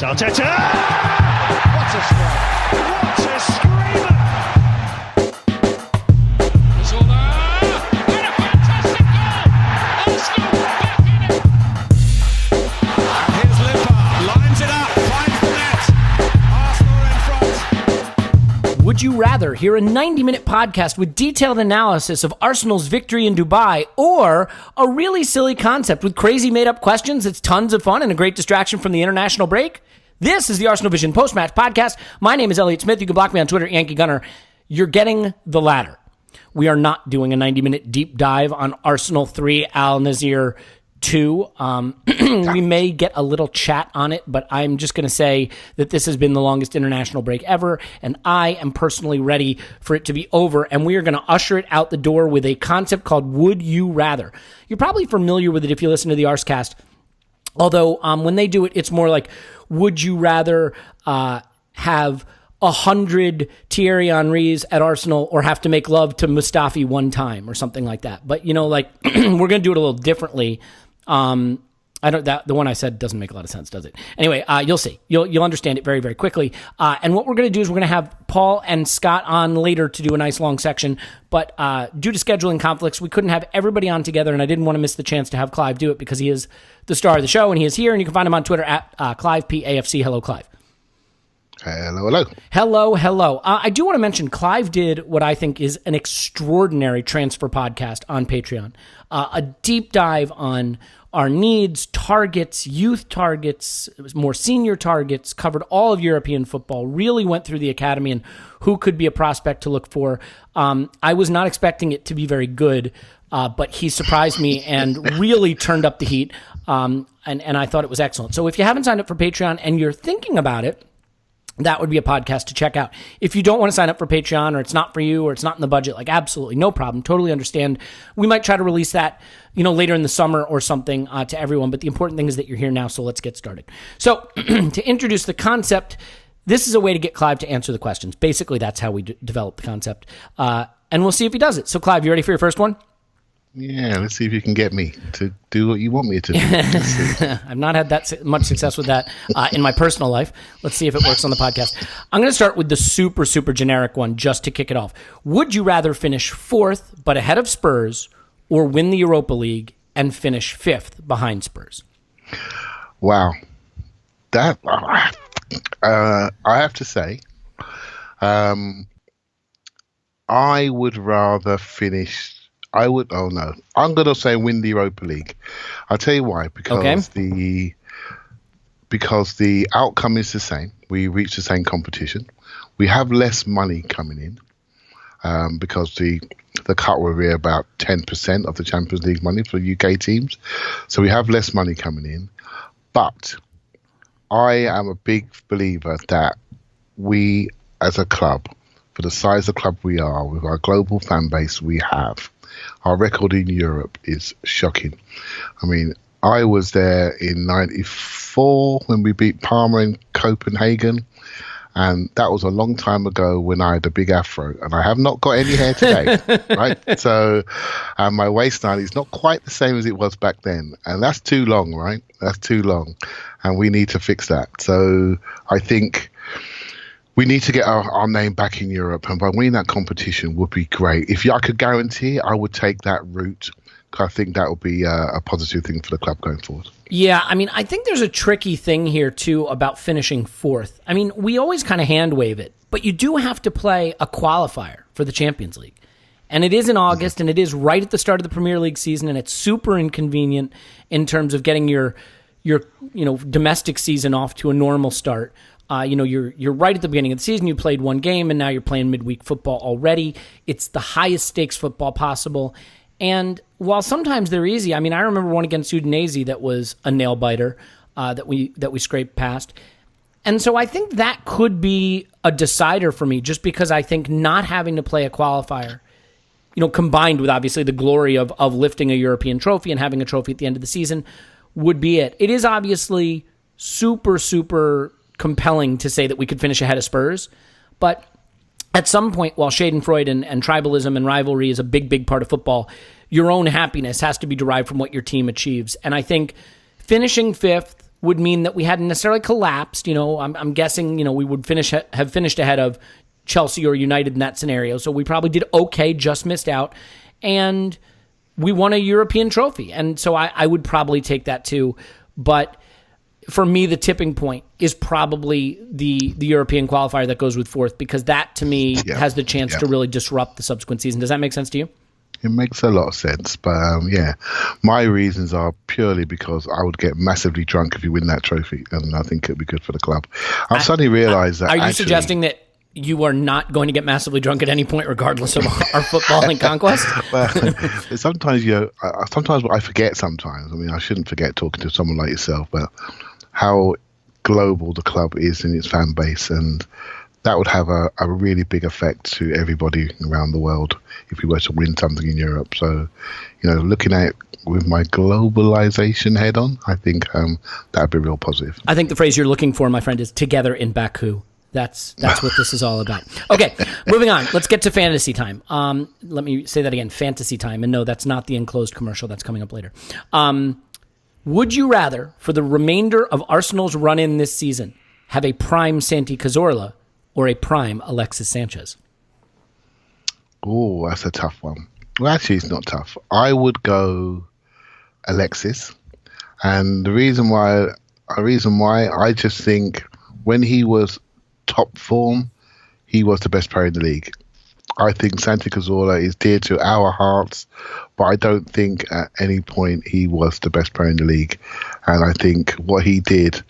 Arteta! What a strike! What a screamer! Zola! And a fantastic goal! Arsenal back in it! And here's Liverpool, lines it up, finds the net. Arsenal in front. Would you rather hear a 90-minute podcast with detailed analysis of Arsenal's victory in Dubai, or a really silly concept with crazy made-up questions that's tons of fun and a great distraction from the international break? This is the Arsenal Vision Post-Match Podcast. My name is Elliot Smith. You can block me on Twitter, Yankee Gunner. You're getting the latter. We are not doing a 90-minute deep dive on Arsenal 3, Al Nassr 2. We may get a little chat on it, but I'm just going to say that this has been the longest international break ever, and I am personally ready for it to be over, and we are going to usher it out the door with a concept called Would You Rather. You're probably familiar with it if you listen to the Arscast, although when they do it, it's more like, would you rather have 100 Thierry Henrys at Arsenal or have to make love to Mustafi one time or something like that? But, you know, like, we're going to do it a little differently. The one I said doesn't make a lot of sense, does it? Anyway, you'll see. You'll understand it very, very quickly. And what we're going to do is we're going to have Paul and Scott on later to do a nice long section. But due to scheduling conflicts, we couldn't have everybody on together, and I didn't want to miss the chance to have Clive do it because he is the star of the show, and he is here, and you can find him on Twitter at Clive PAFC. Hello, Clive. Hello. I do want to mention Clive did what I think is an extraordinary transfer podcast on Patreon. A deep dive on our needs, targets, youth targets, it was more senior targets, covered all of European football, really went through the academy and who could be a prospect to look for. I was not expecting it to be very good, but he surprised me and really turned up the heat, and I thought it was excellent. So if you haven't signed up for Patreon and you're thinking about it, that would be a podcast to check out. If you don't want to sign up for Patreon, or it's not for you, or it's not in the budget, like, absolutely no problem. Totally understand. We might try to release that, later in the summer or something to everyone. But the important thing is that you're here now. So let's get started. So to introduce the concept, this is a way to get Clive to answer the questions. Basically, that's how we develop the concept. And we'll see if he does it. So Clive, you ready for your first one? Yeah, let's see if you can get me to do what you want me to do. I've not had that much success with that in my personal life. Let's see if it works on the podcast. I'm going to start with the super, super generic one just to kick it off. Would you rather finish fourth but ahead of Spurs, or win the Europa League and finish fifth behind Spurs? Wow. That, I have to say, I would rather finish... I'm going to say win the Europa League. I'll tell you why. Because the outcome is the same. We reach the same competition. We have less money coming in because the cut will be about 10% of the Champions League money for UK teams. So we have less money coming in. But I am a big believer that we, as a club, for the size of club we are, with our global fan base we have, our record in Europe is shocking. I mean, I was there in 94 when we beat Parma in Copenhagen, and that was a long time ago when I had a big afro, and I have not got any hair today, right? So my waistline is not quite the same as it was back then, and that's too long, right? That's too long, and we need to fix that. So I think we need to get our name back in Europe, and by winning that competition would be great. If I could guarantee it, I would take that route. I think that would be a positive thing for the club going forward. Yeah, I mean, I think there's a tricky thing here, too, about finishing fourth. I mean, we always kind of hand wave it, but you do have to play a qualifier for the Champions League. And it is in August, and it is right at the start of the Premier League season, and it's super inconvenient in terms of getting your domestic season off to a normal start. You're right at the beginning of the season. You played one game, and now you're playing midweek football already. It's the highest stakes football possible. And while sometimes they're easy, I mean, I remember one against Udinese that was a nail biter that we scraped past. And so I think that could be a decider for me, just because I think not having to play a qualifier, combined with obviously the glory of lifting a European trophy and having a trophy at the end of the season, would be it. It is obviously super, super compelling to say that we could finish ahead of Spurs, but at some point, while schadenfreude and tribalism and rivalry is a big, big part of football, your own happiness has to be derived from what your team achieves. And I think finishing fifth would mean that we hadn't necessarily collapsed. I'm guessing, we would have finished ahead of Chelsea or United in that scenario. So we probably did okay, just missed out. And we won a European trophy. And so I would probably take that too. But for me, the tipping point is probably the European qualifier that goes with fourth, because that, to me, has the chance to really disrupt the subsequent season. Does that make sense to you? It makes a lot of sense. But, my reasons are purely because I would get massively drunk if you win that trophy. And I think it would be good for the club. I've suddenly realised that. Are you suggesting that you are not going to get massively drunk at any point, regardless of our footballing conquest? Well, sometimes, sometimes I forget sometimes. I mean, I shouldn't forget talking to someone like yourself, but how global the club is in its fan base, and that would have a really big effect to everybody around the world if we were to win something in Europe. So, looking at it with my globalization head on, I think that'd be real positive. I think the phrase you're looking for, my friend, is together in Baku. That's what this is all about. Okay, moving on. Let's get to fantasy time. Let me say that again, fantasy time. And no, that's not the enclosed commercial. That's coming up later. Would you rather, for the remainder of Arsenal's run-in this season, have a prime Santi Cazorla or a prime Alexis Sanchez? Oh, that's a tough one. Well, actually, it's not tough. I would go Alexis. And the reason why, I just think when he was top form, he was the best player in the league. I think Santi Cazorla is dear to our hearts, but I don't think at any point he was the best player in the league. And I think what he did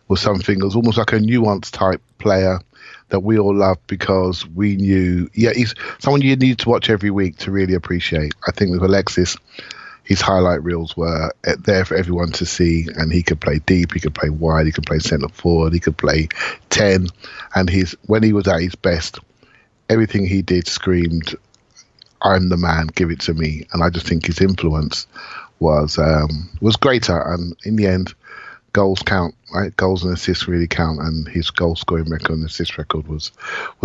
was something that was almost like a nuanced type player that we all loved, because we knew, he's someone you need to watch every week to really appreciate. I think with Alexis, his highlight reels were there for everyone to see, and he could play deep, he could play wide, he could play centre forward, he could play 10, and when he was at his best, everything he did screamed, "I'm the man, give it to me." And I just think his influence was greater, and in the end, goals count, right? Goals and assists really count, and his goal scoring record and assist record was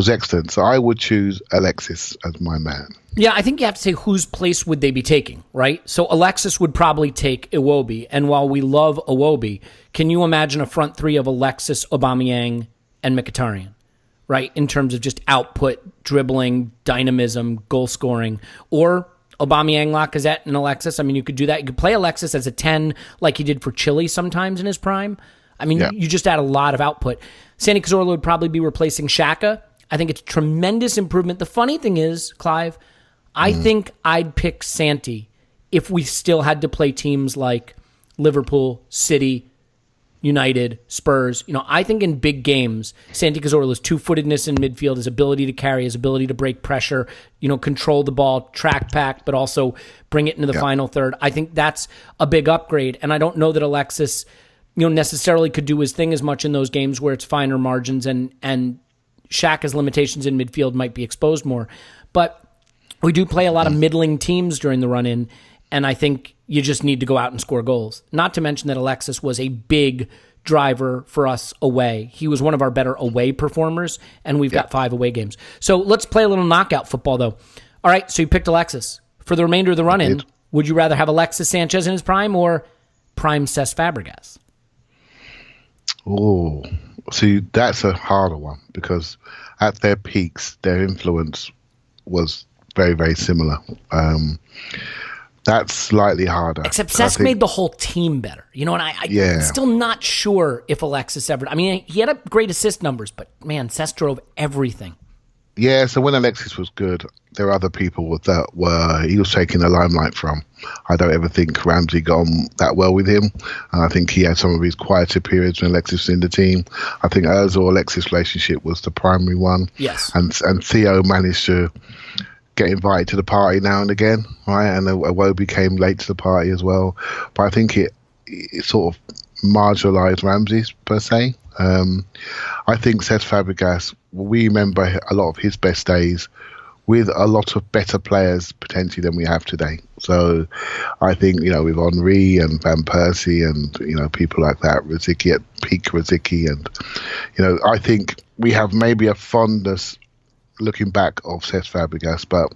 excellent. So I would choose Alexis as my man. Yeah, I think you have to say whose place would they be taking, right? So Alexis would probably take Iwobi, and while we love Iwobi, can you imagine a front three of Alexis, Aubameyang, and Mkhitaryan, right? In terms of just output, dribbling, dynamism, goal scoring, or Aubameyang, Lacazette, and Alexis. I mean, you could do that. You could play Alexis as a 10 like he did for Chile sometimes in his prime. I mean, you just add a lot of output. Santi Cazorla would probably be replacing Xhaka. I think it's a tremendous improvement. The funny thing is, Clive, I think I'd pick Santi if we still had to play teams like Liverpool, City, United, Spurs. I think in big games, Santi Cazorla's two-footedness in midfield, his ability to carry, his ability to break pressure, control the ball, track back, but also bring it into the final third. I think that's a big upgrade, and I don't know that Alexis, necessarily could do his thing as much in those games where it's finer margins, and Xhaka's limitations in midfield might be exposed more. But we do play a lot of middling teams during the run-in, and I think you just need to go out and score goals. Not to mention that Alexis was a big driver for us away. He was one of our better away performers, and we've got 5 away games. So let's play a little knockout football, though. All right, so you picked Alexis. For the remainder of the run-in, would you rather have Alexis Sanchez in his prime or prime Cesc Fabregas? Oh, see, that's a harder one, because at their peaks, their influence was very, very similar. That's slightly harder. Except Cesc made the whole team better. And I'm still not sure if Alexis ever... I mean, he had great assist numbers, but man, Cesc drove everything. Yeah, so when Alexis was good, there were other people he was taking the limelight from. I don't ever think Ramsey got on that well with him. And I think he had some of his quieter periods when Alexis was in the team. I think Ozil-Alexis relationship was the primary one. Yes. And Theo managed to get invited to the party now and again, right? And Iwobi came late to the party as well. But I think it sort of marginalised Ramsey, per se. I think Cesc Fabregas, we remember a lot of his best days with a lot of better players potentially than we have today. So I think, with Henry and Van Persie and, people like that, Rosicky at peak Rosicky. And, I think we have maybe a fondness looking back of Cesc Fabregas, but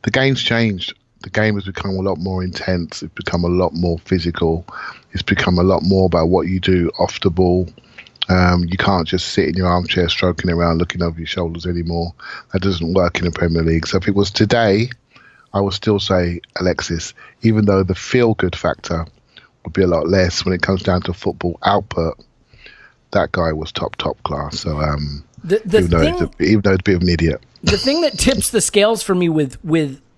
the game's changed. the game has become a lot more intense. It's become a lot more physical. It's become a lot more about what you do off the ball. You can't just sit in your armchair stroking around looking over your shoulders anymore. That doesn't work in the Premier League. So if it was today, I would still say Alexis, even though the feel-good factor would be a lot less when it comes down to football output. That guy was top class. So even though he's a bit of an idiot. The thing that tips the scales for me with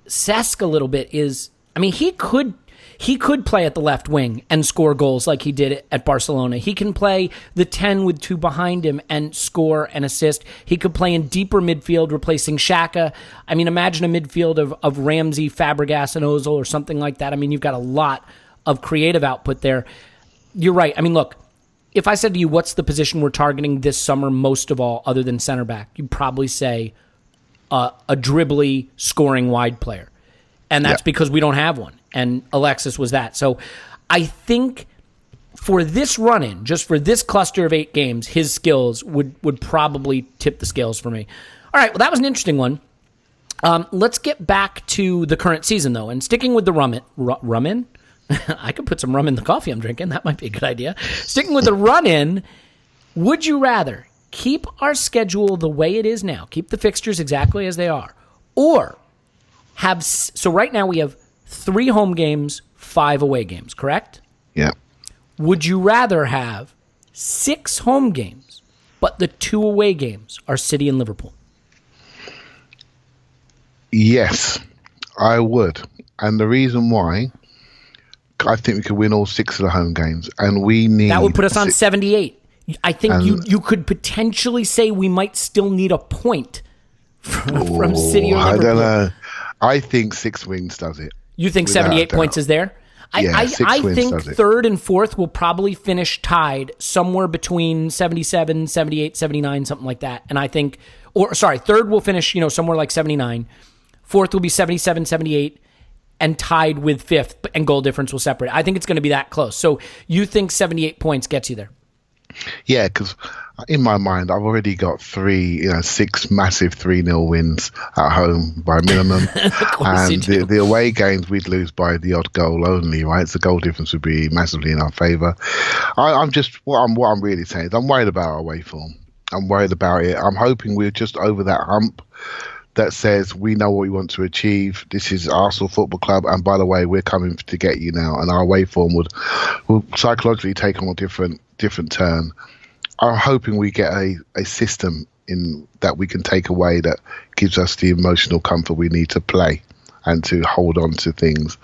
Cesc a little bit is, I mean, he could play at the left wing and score goals like he did at Barcelona. He can play the 10 with 2 behind him and score and assist. He could play in deeper midfield, replacing Xhaka. I mean, imagine a midfield of Ramsey, Fabregas, and Ozil or something like that. I mean, you've got a lot of creative output there. You're right. I mean, look, if I said to you, what's the position we're targeting this summer most of all other than center back, you'd probably say a dribbly, scoring wide player. And that's because we don't have one. And Alexis was that. So I think for this run-in, just for this cluster of 8 games, his skills would probably tip the scales for me. All right, well, that was an interesting one. Let's get back to the current season, though. And sticking with the rum-in? I could put some rum in the coffee I'm drinking. That might be a good idea. Sticking with the run-in, would you rather keep our schedule the way it is now, keep the fixtures exactly as they are, or have... So right now we have 3 home games, 5 away games, correct? Yeah. Would you rather have 6 home games, but the 2 away games are City and Liverpool? Yes, I would. And the reason why, I think we could win all 6 of the home games. And we need... That would put us on 78. I think you could potentially say we might still need a point from City or Liverpool. I don't know. I think 6 wins does it. You think 78 points is there? I think 3rd and 4th will probably finish tied somewhere between 77, 78, 79, something like that. And I think, 3rd will finish, somewhere like 79. 4th will be 77, 78, and tied with 5th, and goal difference will separate. I think it's going to be that close. So you think 78 points gets you there? Yeah, because in my mind, I've already got 6 massive 3-0 wins at home by minimum. And the away games, we'd lose by the odd goal only, right? So goal difference would be massively in our favour. What I'm really saying is I'm worried about our away form. I'm worried about it. I'm hoping we're just over that hump that says we know what we want to achieve. This is Arsenal Football Club, and by the way, we're coming to get you now. And our away form will psychologically take on a different turn. I'm hoping we get a system in that we can take away that gives us the emotional comfort we need to play and to hold on to things.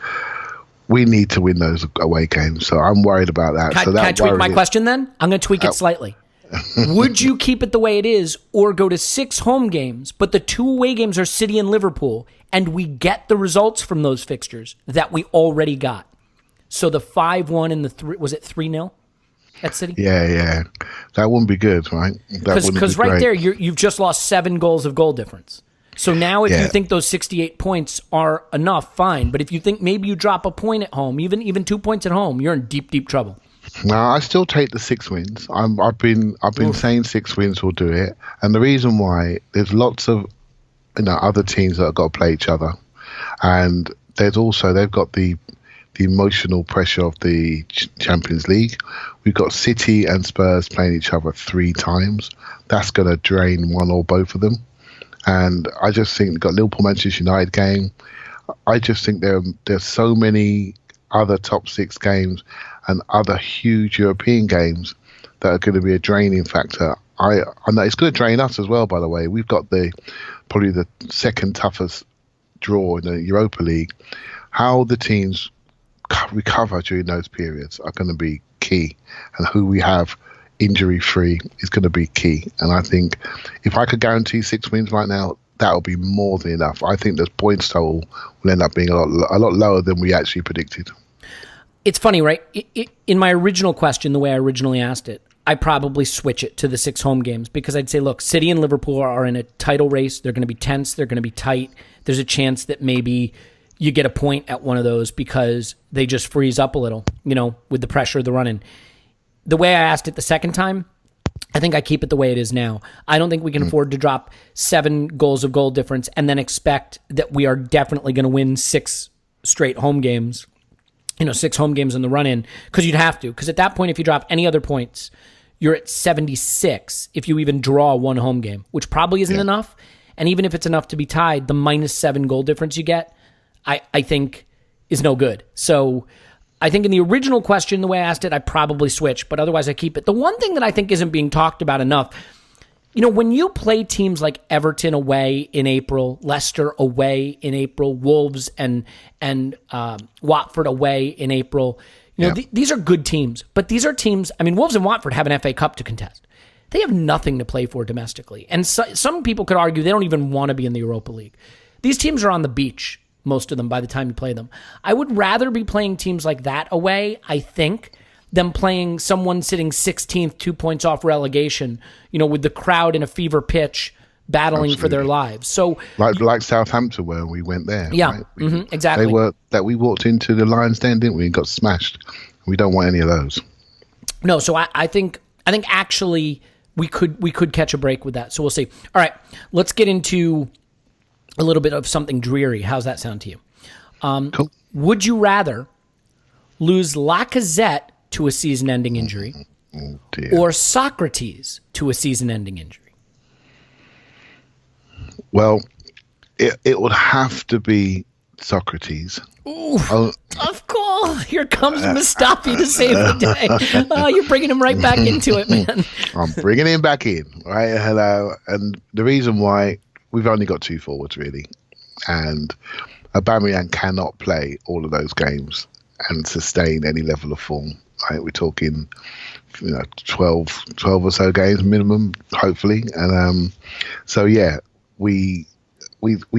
We need to win those away games, so I'm worried about that. Can I tweak my question then? I'm going to tweak it slightly. Would you keep it the way it is or go to 6 home games, but the 2 away games are City and Liverpool, and we get the results from those fixtures that we already got? So the 5-1 and the 3-0 at City? Yeah. That wouldn't be good, right? Because right there, you've just lost 7 goals of goal difference. So now if you think those 68 points are enough, fine. But if you think maybe you drop a point at home, even 2 points at home, you're in deep, deep trouble. No, I still take the 6 wins. I've been saying 6 wins will do it, and the reason why, there's lots of other teams that have got to play each other, and there's also they've got the emotional pressure of the Champions League. We've got City and Spurs playing each other 3 times. That's going to drain one or both of them, and I just think we've got Liverpool Manchester United game. I just think there's so many other top 6 games and other huge European games that are going to be a draining factor. I know it's going to drain us as well, by the way. We've got probably the second toughest draw in the Europa League. How the teams recover during those periods are going to be key, and who we have injury-free is going to be key. And I think if I could guarantee 6 wins right now, that will be more than enough. I think the points total will end up being a lot lower than we actually predicted. It's funny, right? In my original question, the way I originally asked it, I probably switch it to the 6 home games because I'd say, look, City and Liverpool are in a title race. They're going to be tense. They're going to be tight. There's a chance that maybe you get a point at one of those because they just freeze up a little, with the pressure of the run-in. The way I asked it the second time, I think I keep it the way it is now. I don't think we can afford to drop 7 goals of goal difference and then expect that we are definitely going to win 6 straight home games, 6 home games in the run-in, because you'd have to. Because at that point, if you drop any other points, you're at 76 if you even draw one home game, which probably isn't enough. And even if it's enough to be tied, the -7 goal difference you get, I think, is no good. So I think in the original question, the way I asked it, I probably switch, but otherwise I keep it. The one thing that I think isn't being talked about enough, when you play teams like Everton away in April, Leicester away in April, Wolves and Watford away in April, these are good teams. But these are teams, Wolves and Watford have an FA Cup to contest. They have nothing to play for domestically. And some people could argue they don't even want to be in the Europa League. These teams are on the beach, most of them, by the time you play them. I would rather be playing teams like that away, I think, than playing someone sitting 16th, 2 points off relegation, with the crowd in a fever pitch battling for their lives. So like Southampton, where we went there. Yeah, right? Exactly. We walked into the Lions' Den, didn't we, and got smashed. We don't want any of those. No, so I think actually we could catch a break with that. So we'll see. All right, let's get into a little bit of something dreary. How's that sound to you? Cool. Would you rather lose Lacazette to a season-ending injury or Socrates to a season-ending injury? Well, it would have to be Socrates. Ooh, tough call. Here comes Mustafi to save the day. Oh, you're bringing him right back into it, man. I'm bringing him back in, right? And the reason why, we've only got 2 forwards, really. And Aubameyang cannot play all of those games and sustain any level of form. Right? We're talking 12 or so games minimum, hopefully. And we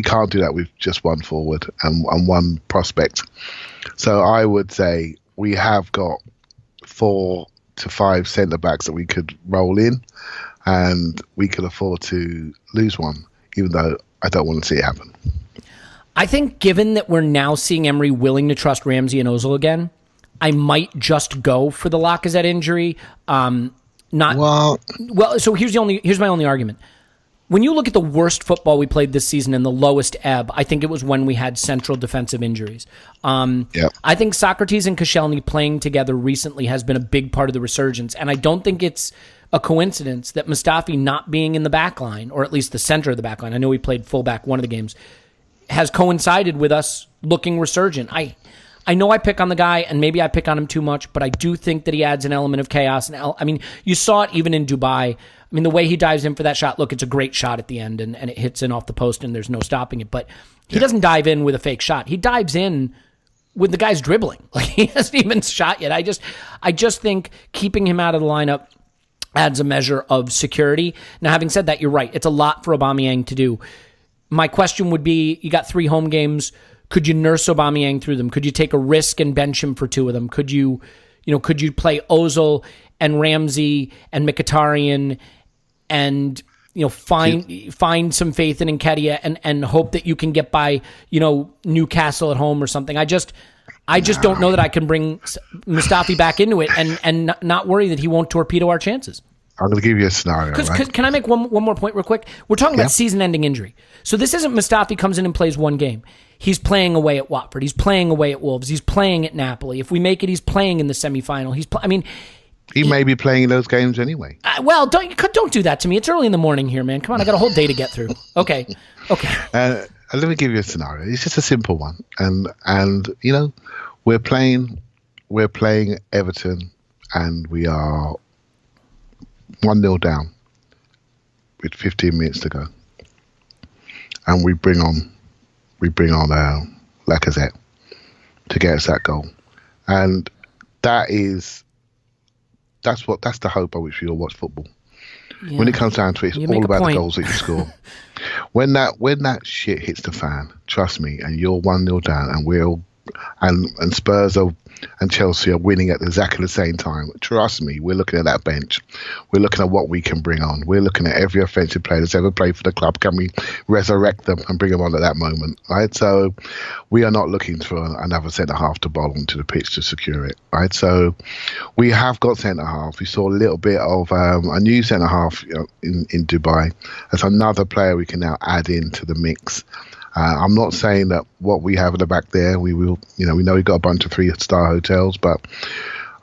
can't do that with just one forward and one prospect. So I would say we have got 4 to 5 centre-backs that we could roll in, and we could afford to lose one, even though I don't want to see it happen. I think given that we're now seeing Emery willing to trust Ramsey and Ozil again, I might just go for the Lacazette injury. So here's my only argument. When you look at the worst football we played this season and the lowest ebb, I think it was when we had central defensive injuries. I think Socrates and Koscielny playing together recently has been a big part of the resurgence, and I don't think it's a coincidence that Mustafi not being in the back line, or at least the center of the back line, I know he played fullback one of the games, has coincided with us looking resurgent. I know I pick on the guy, and maybe I pick on him too much, but I do think that he adds an element of chaos. And you saw it even in Dubai. The way he dives in for that shot, look, it's a great shot at the end, and it hits in off the post, and there's no stopping it. But he doesn't dive in with a fake shot. He dives in with the guy's dribbling. Like, he hasn't even shot yet. I just think keeping him out of the lineup adds a measure of security. Now, having said that, you're right. It's a lot for Aubameyang to do. My question would be, you got 3 home games. Could you nurse Aubameyang through them? Could you take a risk and bench him for 2 of them? Could you play Ozil and Ramsey and Mkhitaryan and find some faith in Nketiah and hope that you can get by Newcastle at home or something? I just don't know that I can bring Mustafi back into it and not worry that he won't torpedo our chances. I'm going to give you a scenario. Right? Can I make one more point real quick? We're talking about season-ending injury. So this isn't Mustafi comes in and plays one game. He's playing away at Watford. He's playing away at Wolves. He's playing at Napoli. If we make it, he's playing in the semifinal. He may be playing in those games anyway. Don't do that to me. It's early in the morning here, man. Come on, I got a whole day to get through. Okay. Let me give you a scenario. It's just a simple one, and we're playing Everton, and we are 1-0 down with 15 minutes to go, and we bring on Lacazette to get us that goal, and that's the hope by which we all watch football. Yeah. When it comes down to it, it's all about the goals that you score. When that shit hits the fan, trust me, and you're 1-0 down, and Spurs and Chelsea are winning at exactly the same time. Trust me, we're looking at that bench. We're looking at what we can bring on. We're looking at every offensive player that's ever played for the club. Can we resurrect them and bring them on at that moment, right? So we are not looking for another centre-half to bowl onto the pitch to secure it, right? So we have got centre-half. We saw a little bit of a new centre-half in Dubai. That's another player we can now add into the mix. I'm not saying that what we have in the back there, we will, we know we've got a bunch of 3-star hotels, but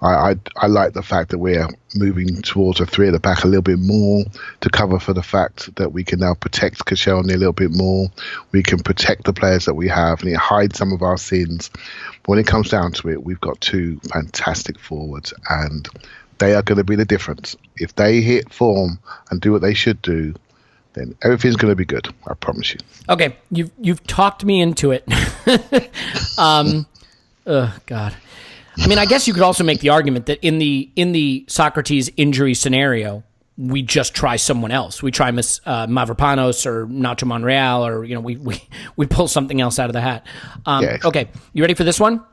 I like the fact that we're moving towards a 3 at the back a little bit more to cover for the fact that we can now protect Koscielny a little bit more. We can protect the players that we have, and it hides some of our sins. But when it comes down to it, we've got 2 fantastic forwards, and they are going to be the difference. If they hit form and do what they should do, then everything's going to be good. I promise you. Okay, you've talked me into it. Oh God. I mean, I guess you could also make the argument that in the Socrates injury scenario, we just try someone else. We try Mavropanos or Nacho Monreal, or we pull something else out of the hat. Okay, you ready for this one?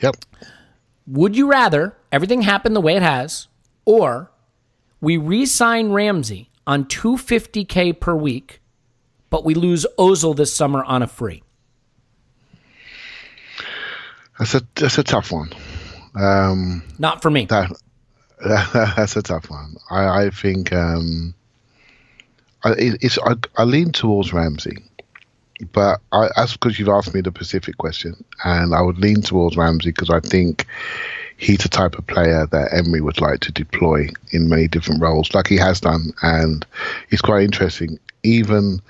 Yep. Would you rather everything happen the way it has, or we re-sign Ramsey on $250K per week, but we lose Ozil this summer on a free? That's a tough one. Not for me. That's a tough one. I think I lean towards Ramsey, but that's because you've asked me the specific question, and I would lean towards Ramsey because I think he's the type of player that Emery would like to deploy in many different roles, like he has done, and it's quite interesting. Even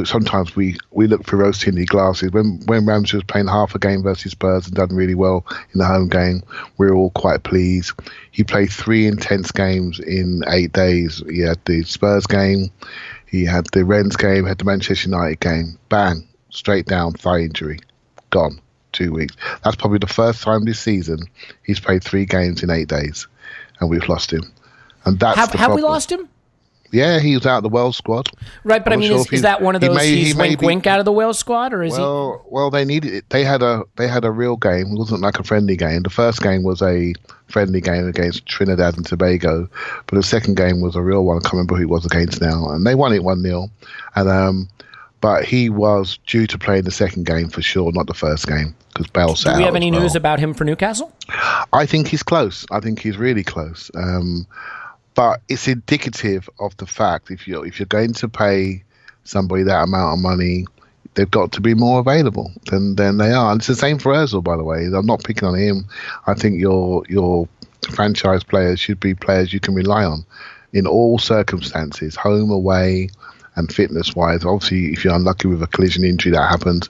sometimes we look through rose-tinted glasses. When Ramsey was playing half a game versus Spurs and done really well in the home game, we were all quite pleased. He played 3 intense games in 8 days. He had the Spurs game, he had the Rennes game, had the Manchester United game. Bang, straight down, thigh injury, gone, 2 weeks. That's probably the first time this season he's played 3 games in 8 days, and we've lost him. And that's have we lost him? Yeah, he was out of the Wales squad. Right, but I mean, is that one of those he's wink out of the Wales squad, or is he? Well, they needed it. They had a real game. It wasn't like a friendly game. The first game was a friendly game against Trinidad and Tobago, but the second game was a real one. I can't remember who it was against now, and they won it 1-0. And but he was due to play in the second game for sure, not the first game, because Bale sat out. Do we have any news about him for Newcastle? I think he's close. I think he's really close. But it's indicative of the fact if you're going to pay somebody that amount of money, they've got to be more available than they are. And it's the same for Ozil, by the way. I'm not picking on him. I think your franchise players should be players you can rely on in all circumstances, home, away, and fitness-wise. Obviously, if you're unlucky with a collision injury, that happens.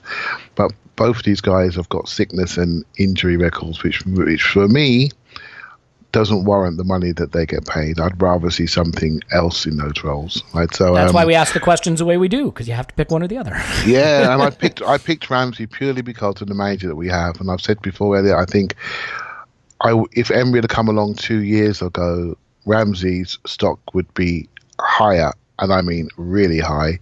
But both of these guys have got sickness and injury records, which for me doesn't warrant the money that they get paid. I'd rather see something else in those roles. Right? So that's why we ask the questions the way we do, because you have to pick one or the other. Yeah, and I picked Ramsey purely because of the manager that we have. And I've said before, Elliot, I think if Emery had come along 2 years ago, Ramsey's stock would be higher, and I mean really high,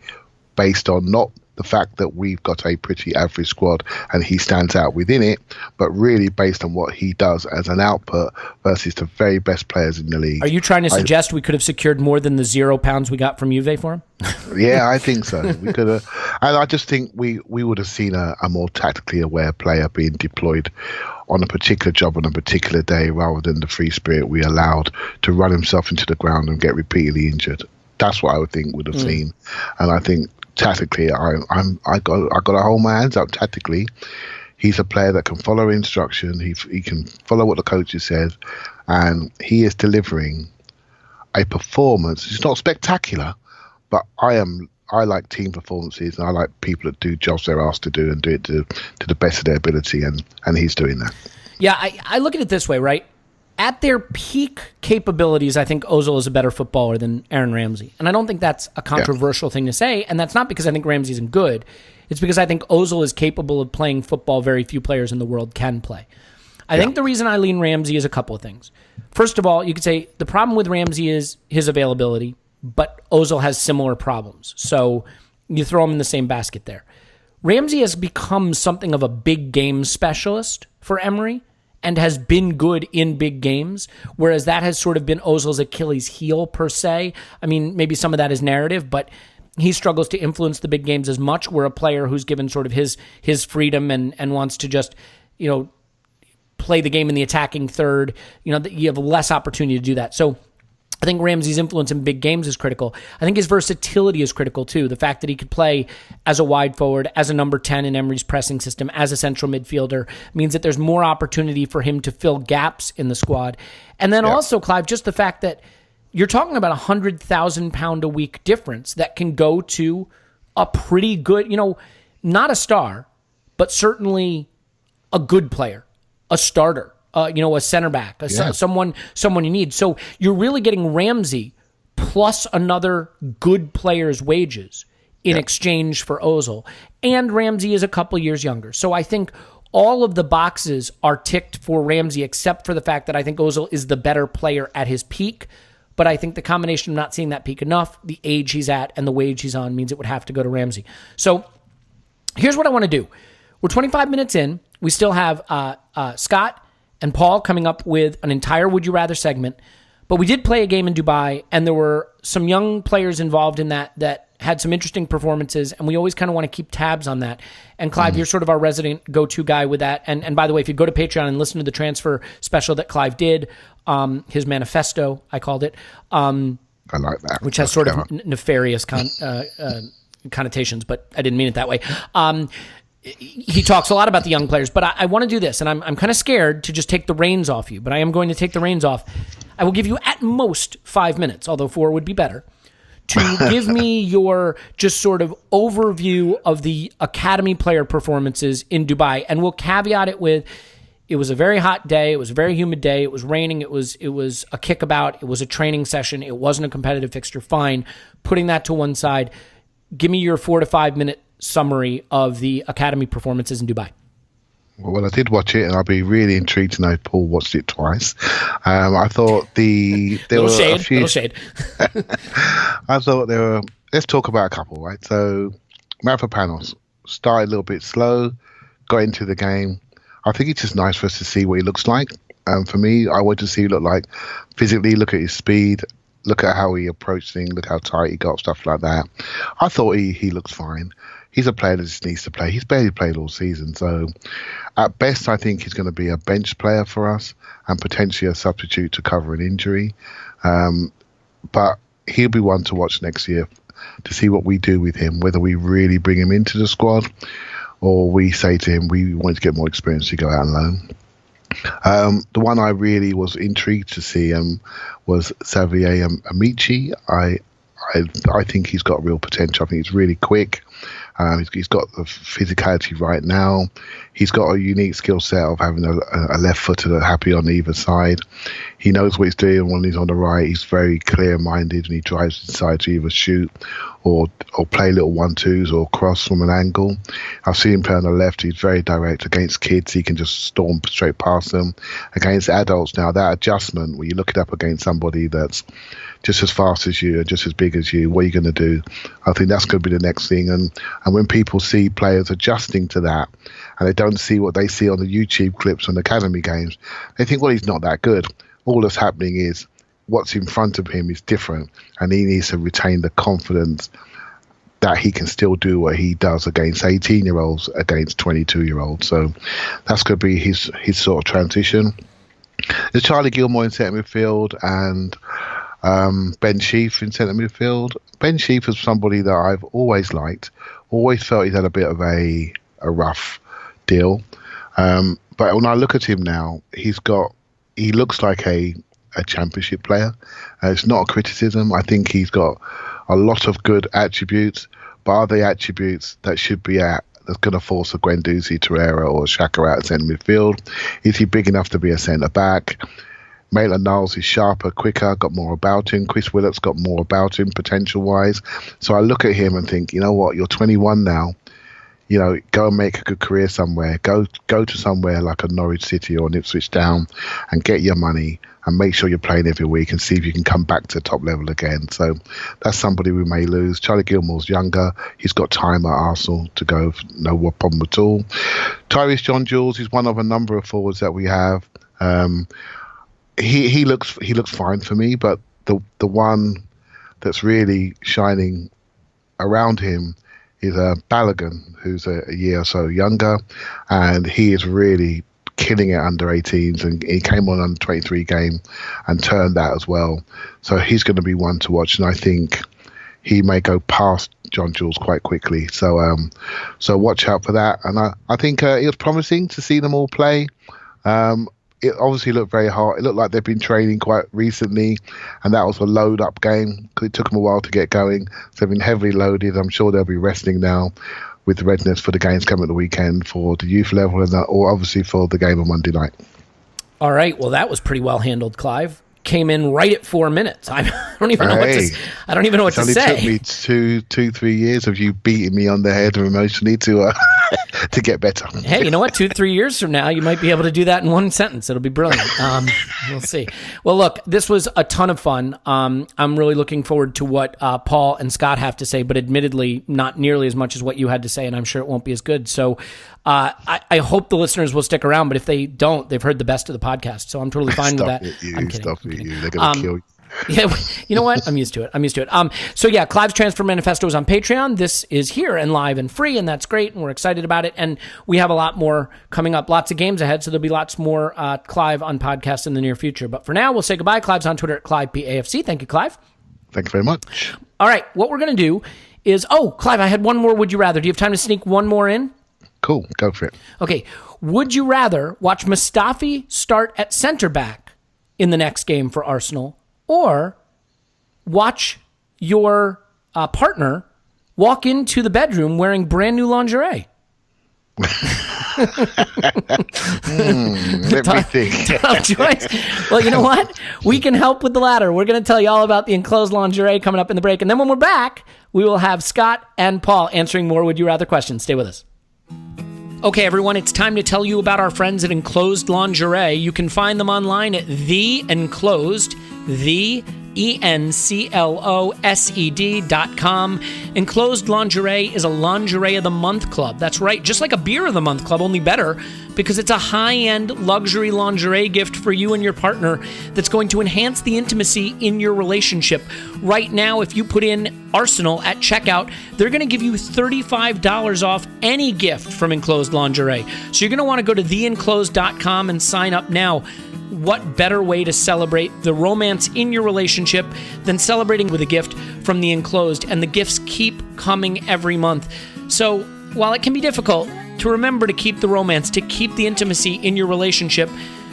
based on not the fact that we've got a pretty average squad and he stands out within it, but really based on what he does as an output versus the very best players in the league. Are you trying to suggest we could have secured more than the £0 we got from Juve for him? Yeah, I think so. We could have, and I just think we would have seen a more tactically aware player being deployed on a particular job on a particular day, rather than the free spirit we allowed to run himself into the ground and get repeatedly injured. That's what I would think would have seen, and I think tactically, I got to hold my hands up. Tactically, he's a player that can follow instruction. He can follow what the coach has said, and he is delivering a performance. It's not spectacular, but I like team performances, and I like people that do jobs they're asked to do and do it to the best of their ability, and he's doing that. Yeah, I look at it this way, right? At their peak capabilities, I think Ozil is a better footballer than Aaron Ramsey. And I don't think that's a controversial thing to say. And that's not because I think Ramsey isn't good. It's because I think Ozil is capable of playing football very few players in the world can play. I think the reason I lean Ramsey is a couple of things. First of all, you could say the problem with Ramsey is his availability, but Ozil has similar problems. So you throw him in the same basket there. Ramsey has become something of a big game specialist for Emery, and has been good in big games, whereas that has sort of been Ozil's Achilles heel per se. I mean, maybe some of that is narrative, but he struggles to influence the big games as much, where a player who's given sort of his freedom and wants to just, play the game in the attacking third, you have less opportunity to do that. So I think Ramsey's influence in big games is critical. I think his versatility is critical too. The fact that he could play as a wide forward, as a number 10 in Emery's pressing system, as a central midfielder means that there's more opportunity for him to fill gaps in the squad. And then also, Clive, just the fact that you're talking about £100,000 a week difference that can go to a pretty good, not a star, but certainly a good player, a starter. A center back, someone you need. So you're really getting Ramsey plus another good player's wages in exchange for Ozil. And Ramsey is a couple years younger. So I think all of the boxes are ticked for Ramsey, except for the fact that I think Ozil is the better player at his peak. But I think the combination of not seeing that peak enough, the age he's at, and the wage he's on means it would have to go to Ramsey. So here's what I want to do. We're 25 minutes in. We still have Scott and Paul coming up with an entire Would You Rather segment. But we did play a game in Dubai, and there were some young players involved in that had some interesting performances, and we always kind of want to keep tabs on that. And Clive, you're sort of our resident go-to guy with that. And by the way, if you go to Patreon and listen to the transfer special that Clive did, his manifesto, I called it. I like that. Which has sort of nefarious connotations, but I didn't mean it that way. He talks a lot about the young players, but I want to do this, and I'm kind of scared to just take the reins off you, but I am going to take the reins off. I will give you at most 5 minutes, although 4 would be better, to give me your just sort of overview of the academy player performances in Dubai, and we'll caveat it with, it was a very hot day, it was a very humid day, it was raining, it was a kickabout, it was a training session, it wasn't a competitive fixture, fine. Putting that to one side, give me your 4 to 5 minute summary of the academy performances in Dubai. Well, I did watch it, and I'll be really intrigued to know if Paul watched it twice. I thought there were a few. Little shade. I thought there were. Let's talk about a couple, right? So, Mavropanos started a little bit slow, got into the game. I think it's just nice for us to see what he looks like. For me, I want to see what he look like physically. Look at his speed. Look at how he approached things. Look how tight he got, stuff like that. I thought he looks fine. He's a player that just needs to play. He's barely played all season. So at best, I think he's going to be a bench player for us and potentially a substitute to cover an injury. But he'll be one to watch next year to see what we do with him, whether we really bring him into the squad or we say to him, we want to get more experience to go out on loan. The one I really was intrigued to see was Xavier Amici. I think he's got real potential. I think he's really quick. He's got the physicality right now. He's got a unique skill set of having a left footer happy on either side. He knows what he's doing when he's on the right. He's very clear-minded and he drives inside to either shoot or play little 1-2s or cross from an angle. I've seen him play on the left. He's very direct. Against kids, he can just storm straight past them. Against adults now, that adjustment where you look it up against somebody that's just as fast as you and just as big as you, what are you going to do? I think that's going to be the next thing. And when people see players adjusting to that and they don't see what they see on the YouTube clips on the academy games, they think, well, he's not that good. All that's happening is what's in front of him is different, and he needs to retain the confidence that he can still do what he does against 18-year-olds, against 22-year-olds. So that's going to be his sort of transition. There's Charlie Gilmore in centre midfield and Ben Sheaf in centre midfield. Ben Sheaf is somebody that I've always liked, always felt he's had a bit of a rough deal. But when I look at him now, he looks like a championship player. It's not a criticism. I think he's got a lot of good attributes, but are they attributes that should be that's going to force a Guendouzi, Toreirra or Xhaka out of centre midfield? Is he big enough to be a centre back? Maitland-Niles is sharper, quicker, got more about him. Chris Willock's got more about him potential-wise. So I look at him and think, you know what, you're 21 now. Go and make a good career somewhere. Go to somewhere like a Norwich City or an Ipswich Town and get your money and make sure you're playing every week and see if you can come back to top level again. So that's somebody we may lose. Charlie Gilmore's younger. He's got time at Arsenal to go. No problem at all. Tyrese John Jules is one of a number of forwards that we have. He looks fine for me, but the one that's really shining around him is Bellerin, who's a year or so younger, and he is really killing it under 18s, and he came on under 23 game and turned that as well. So he's going to be one to watch, and I think he may go past John Jules quite quickly. So so watch out for that. And I think it was promising to see them all play. It obviously looked very hard. It looked like they've been training quite recently, and that was a load-up game because it took them a while to get going. So they've been heavily loaded. I'm sure they'll be resting now with readiness for the games coming at the weekend for the youth level or obviously for the game on Monday night. All right. Well, that was pretty well handled, Clive. Came in right at 4 minutes. I don't even know what to. I don't even know what to say. It took me 3 years of you beating me on the head emotionally to get better. Hey, you know what? 2-3 years from now, you might be able to do that in one sentence. It'll be brilliant. We'll see. Well, look, this was a ton of fun. I'm really looking forward to what Paul and Scott have to say, but admittedly, not nearly as much as what you had to say, and I'm sure it won't be as good. So I hope the listeners will stick around, but if they don't, they've heard the best of the podcast. So I'm totally fine with that. I'm kidding. They're going to kill you. Yeah, you know what? I'm used to it. So yeah, Clive's Transfer Manifesto is on Patreon. This is here and live and free, and that's great, and we're excited about it. And we have a lot more coming up, lots of games ahead, so there'll be lots more Clive on podcasts in the near future. But for now, we'll say goodbye. Clive's on Twitter at ClivePAFC. Thank you, Clive. Thank you very much. All right, what we're going to do is, Clive, I had one more Would You Rather. Do you have time to sneak one more in? Cool, go for it. Okay, would you rather watch Mustafi start at center back in the next game for Arsenal, or watch your partner walk into the bedroom wearing brand new lingerie? Let me think. Tough choice. Well, you know what? We can help with the latter. We're going to tell you all about the enclosed lingerie coming up in the break. And then when we're back, we will have Scott and Paul answering more Would You Rather questions. Stay with us. Okay, everyone, it's time to tell you about our friends at Enclosed Lingerie. You can find them online at The Enclosed, ENCLOSED.com. Enclosed Lingerie is a Lingerie of the Month club. That's right, just like a Beer of the Month club, only better, because it's a high-end luxury lingerie gift for you and your partner that's going to enhance the intimacy in your relationship. Right now, if you put in Arsenal at checkout, they're going to give you $35 off any gift from Enclosed Lingerie. So you're going to want to go to theenclosed.com and sign up now. What better way to celebrate the romance in your relationship than celebrating with a gift from The Enclosed? And the gifts keep coming every month. So while it can be difficult to remember to keep the romance, to keep the intimacy in your relationship,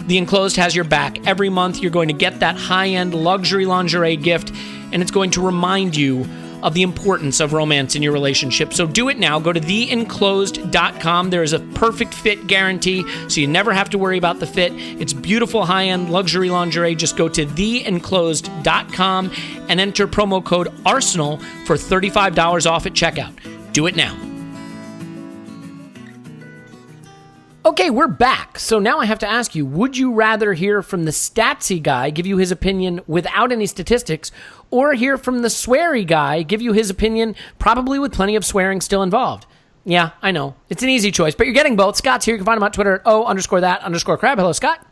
The Enclosed has your back. Every month you're going to get that high-end luxury lingerie gift, and it's going to remind you of the importance of romance in your relationship. So do it now. Go to theenclosed.com. There is a perfect fit guarantee, so you never have to worry about the fit. It's beautiful high-end luxury lingerie. Just go to theenclosed.com and enter promo code ARSENAL for $35 off at checkout. Do it now. Okay, we're back. So now I have to ask you, would you rather hear from the statsy guy give you his opinion without any statistics, or hear from the sweary guy give you his opinion, probably with plenty of swearing still involved? Yeah, I know. It's an easy choice, but you're getting both. Scott's here. You can find him on Twitter at O_that_crab. Hello, Scott.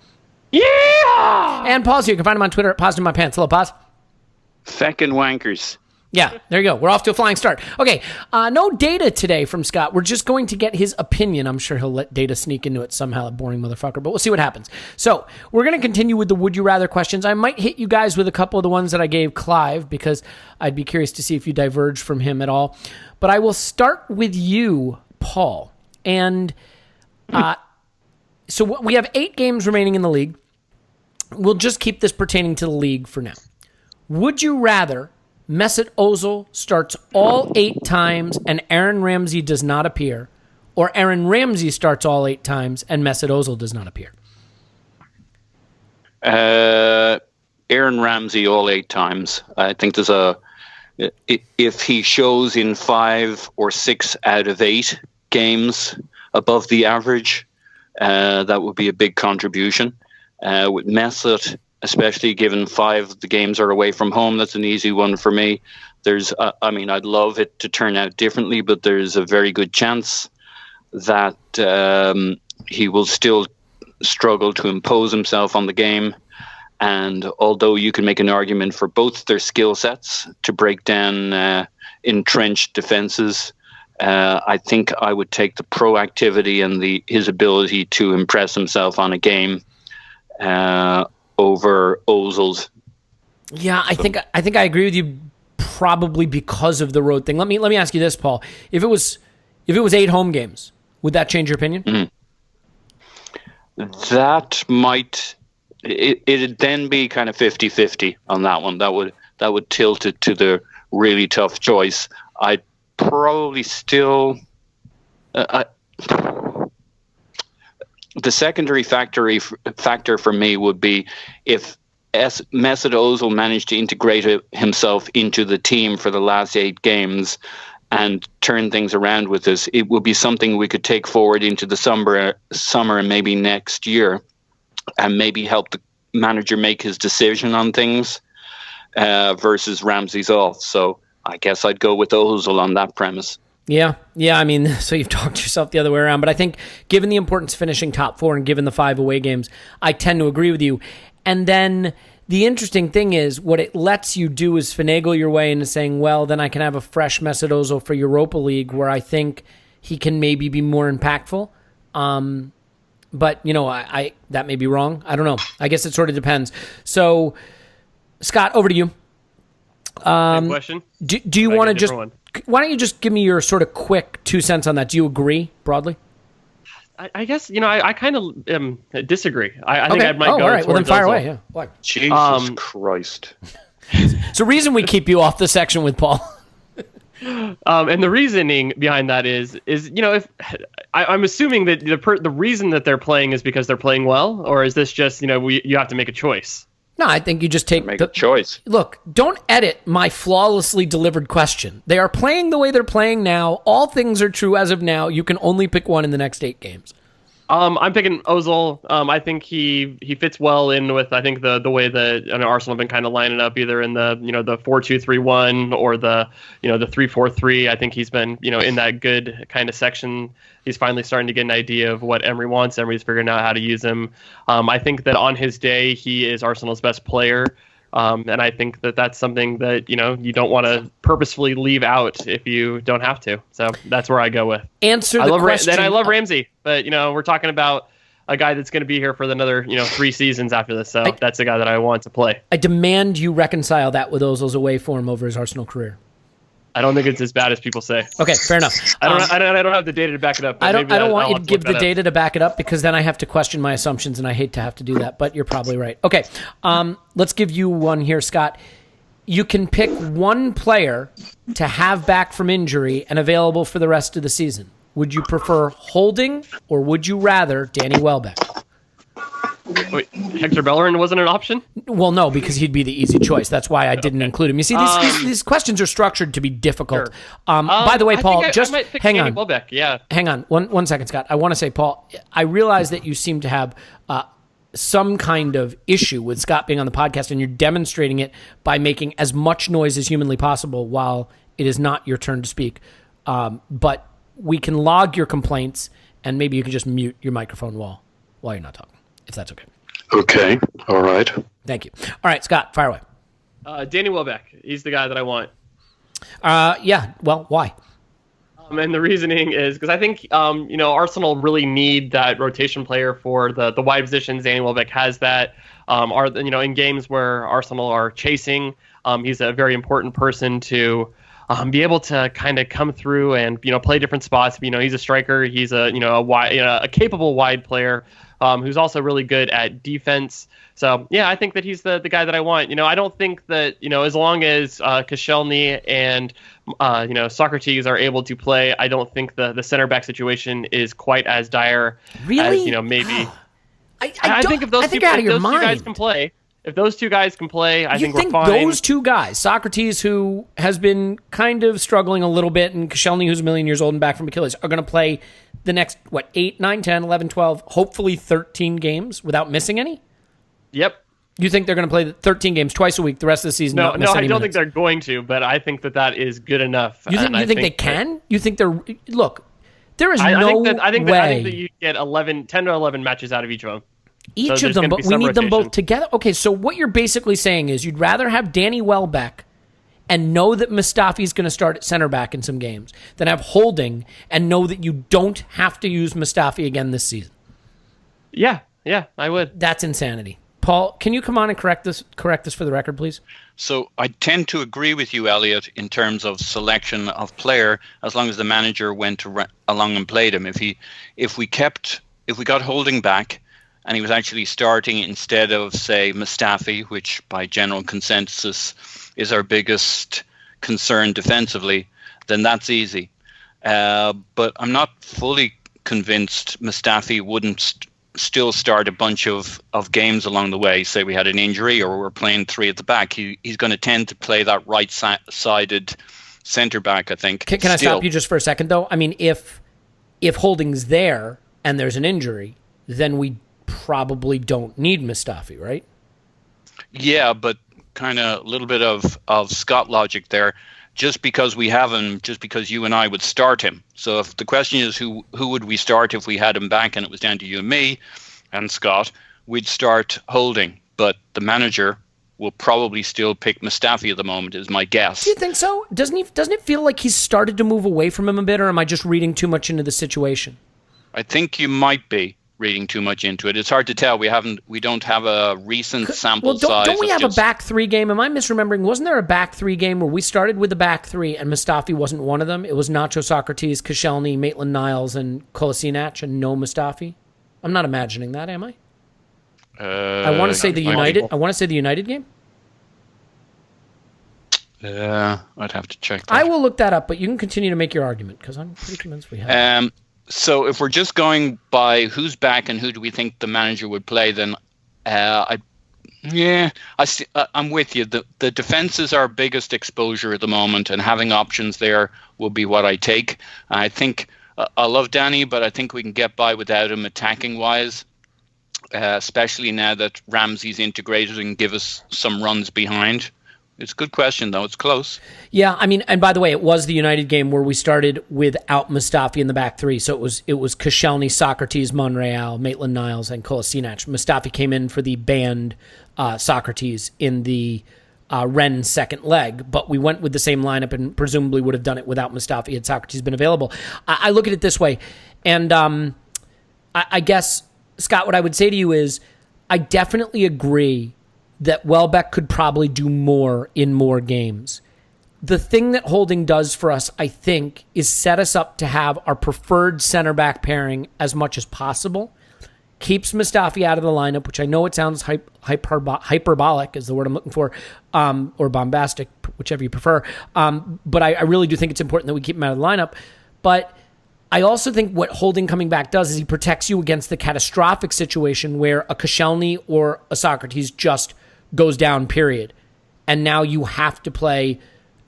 Yeah! And Paul's here. You can find him on Twitter at Pause in My Pants. Hello, Pause. Feckin' wankers. Yeah, there you go. We're off to a flying start. Okay, no data today from Scott. We're just going to get his opinion. I'm sure he'll let data sneak into it somehow, a boring motherfucker, but we'll see what happens. So we're going to continue with the Would You Rather questions. I might hit you guys with a couple of the ones that I gave Clive, because I'd be curious to see if you diverge from him at all. But I will start with you, Paul. And so we have 8 games remaining in the league. We'll just keep this pertaining to the league for now. Would you rather Mesut Ozil starts all 8 times and Aaron Ramsey does not appear, or Aaron Ramsey starts all 8 times and Mesut Ozil does not appear? Aaron Ramsey all 8 times. I think there's if he shows in 5 or 6 out of 8 games above the average, that would be a big contribution. With Mesut, especially given 5 of the games are away from home, that's an easy one for me. I'd love it to turn out differently, but there's a very good chance that he will still struggle to impose himself on the game. And although you can make an argument for both their skill sets to break down entrenched defenses, I think I would take the proactivity and his ability to impress himself on a game over Ozil's. Yeah, I think I agree with you, probably because of the road thing. Let me ask you this, Paul. If it was 8 home games, would that change your opinion? Mm-hmm. That might it'd then be kind of 50-50 on that one. That would tilt it to the really tough choice. I'd probably still the secondary factor for me would be if Mesut Ozil managed to integrate himself into the team for the last 8 games and turn things around with us. It would be something we could take forward into the summer and maybe next year, and maybe help the manager make his decision on things versus Ramsey's off. So I guess I'd go with Ozil on that premise. Yeah. I mean, so you've talked yourself the other way around, but I think given the importance of finishing top 4 and given the 5 away games, I tend to agree with you. And then the interesting thing is what it lets you do is finagle your way into saying, well, then I can have a fresh Mesut Ozil for Europa League where I think he can maybe be more impactful. But, I that may be wrong. I don't know. I guess it sort of depends. So, Scott, over to you. Same question? Do you want to just... Why don't you just give me your sort of quick 2 cents on that? Do you agree broadly? I guess, I kind of disagree. I think I might go all right. Well, then fire Ozil. away. Yeah. Why? Jesus Christ. It's a reason we keep you off the section with Paul. And the reasoning behind that is if I'm assuming that the reason that they're playing is because they're playing well, or is this just you have to make a choice? No, I think you just make a choice. Look, don't edit my flawlessly delivered question. They are playing the way they're playing now. All things are true as of now. You can only pick one in the next 8 games. I'm picking Ozil. I think he fits well in with the way that Arsenal have been kind of lining up either in the the 4-2-3-1 or the 3-4-3. I think he's been in that good kind of section. He's finally starting to get an idea of what Emery wants. Emery's figuring out how to use him. I think that on his day he is Arsenal's best player. And I think that that's something that, you don't want to purposefully leave out if you don't have to. So that's where I go with. Answer the question. Then I love Ramsey, but, we're talking about a guy that's going to be here for another, 3 seasons after this. So that's the guy that I want to play. I demand you reconcile that with Ozil's away form over his Arsenal career. I don't think it's as bad as people say. Okay, fair enough. I don't have the data to back it up. I don't want you to give the data to back it up because then I have to question my assumptions, and I hate to have to do that. But you're probably right. Okay, let's give you one here, Scott. You can pick one player to have back from injury and available for the rest of the season. Would you prefer Holding or would you rather Danny Welbeck? Wait, Hector Bellerin wasn't an option? Well, no, because he'd be the easy choice. That's why I didn't include him. You see, these questions are structured to be difficult. Sure. By the way, Paul, I might pick hang Danny on. Welbeck. Yeah. Hang on. One second, Scott. I want to say, Paul, I realize that you seem to have some kind of issue with Scott being on the podcast, and you're demonstrating it by making as much noise as humanly possible while it is not your turn to speak. But we can log your complaints, and maybe you can just mute your microphone while you're not talking, if that's okay. Okay. All right. Thank you. All right, Scott, fire away. Danny Welbeck. He's the guy that I want. Yeah. Well, why? And the reasoning is because I think, Arsenal really need that rotation player for the wide positions. Danny Welbeck has that. In games where Arsenal are chasing, he's a very important person to be able to kind of come through and, play different spots. He's a striker. He's a capable wide player who's also really good at defense. So, yeah, I think that he's the guy that I want. I don't think that, as long as Koscielny and, Socrates are able to play, I don't think the center back situation is quite as dire really? as, maybe. I think if those two guys can play, I think we're fine. Those two guys, Socrates, who has been kind of struggling a little bit, and Koscielny, who's a million years old and back from Achilles, are going to play the next, 8, 9, 10, 11, 12, hopefully 13 games without missing any? Yep. You think they're going to play 13 games twice a week the rest of the season? No, I don't think they're going to, but I think that is good enough. You think they can? You think they're... Look, there is I no think that way... you get 10 to 11 matches out of each of them. Each of them, but we need them both together. Okay, so what you're basically saying is you'd rather have Danny Welbeck and know that Mustafi's going to start at center back in some games than have Holding and know that you don't have to use Mustafi again this season. Yeah, I would. That's insanity. Paul, can you come on and correct this for the record, please? So I tend to agree with you, Elliot, in terms of selection of player, as long as the manager went along and played him. If we got Holding back and he was actually starting instead of, say, Mustafi, which by general consensus is our biggest concern defensively, then that's easy. But I'm not fully convinced Mustafi wouldn't still start a bunch of games along the way. Say we had an injury or we're playing three at the back. He's going to tend to play that right-sided centre back, I think. Can I stop you just for a second, though? I mean, if Holding's there and there's an injury, then we probably don't need Mustafi, right? Yeah, but kind of a little bit of Scott logic there. Just because we have him, just because you and I would start him. So if the question is who would we start if we had him back and it was down to you and me and Scott, we'd start Holding. But the manager will probably still pick Mustafi at the moment, is my guess. Do you think so? Doesn't it feel like he's started to move away from him a bit, or am I just reading too much into the situation? I think you might be reading too much into it. It's hard to tell. We don't have a recent sample size. Don't we have a back three game? Am I misremembering? Wasn't there a back three game where we started with the back three and Mustafi wasn't one of them? It was Nacho Socrates, Koscielny, Maitland-Niles, and Kolasinac, and no Mustafi. I'm not imagining that, am I? I want to say the United. I want to say the United game. I'd have to check that. I will look that up, but you can continue to make your argument because I'm pretty convinced we have. So if we're just going by who's back and who do we think the manager would play, then I'm with you. The defense is our biggest exposure at the moment, and having options there will be what I take. I think I love Danny, but I think we can get by without him attacking wise, especially now that Ramsey's integrated and give us some runs behind. It's a good question, though. It's close. Yeah, I mean, and by the way, it was the United game where we started without Mustafi in the back three. So it was Koscielny, Socrates, Monreal, Maitland-Niles, and Kolasinac. Mustafi came in for the banned Socrates in the Rennes second leg, but we went with the same lineup and presumably would have done it without Mustafi had Socrates been available. I look at it this way, and I guess, Scott, what I would say to you is I definitely agree that Welbeck could probably do more in more games. The thing that Holding does for us, I think, is set us up to have our preferred center back pairing as much as possible. Keeps Mustafi out of the lineup, which I know it sounds hyperbolic is the word I'm looking for, or bombastic, whichever you prefer. But I really do think it's important that we keep him out of the lineup. But I also think what Holding coming back does is he protects you against the catastrophic situation where a Koscielny or a Socrates just goes down, period. And now you have to play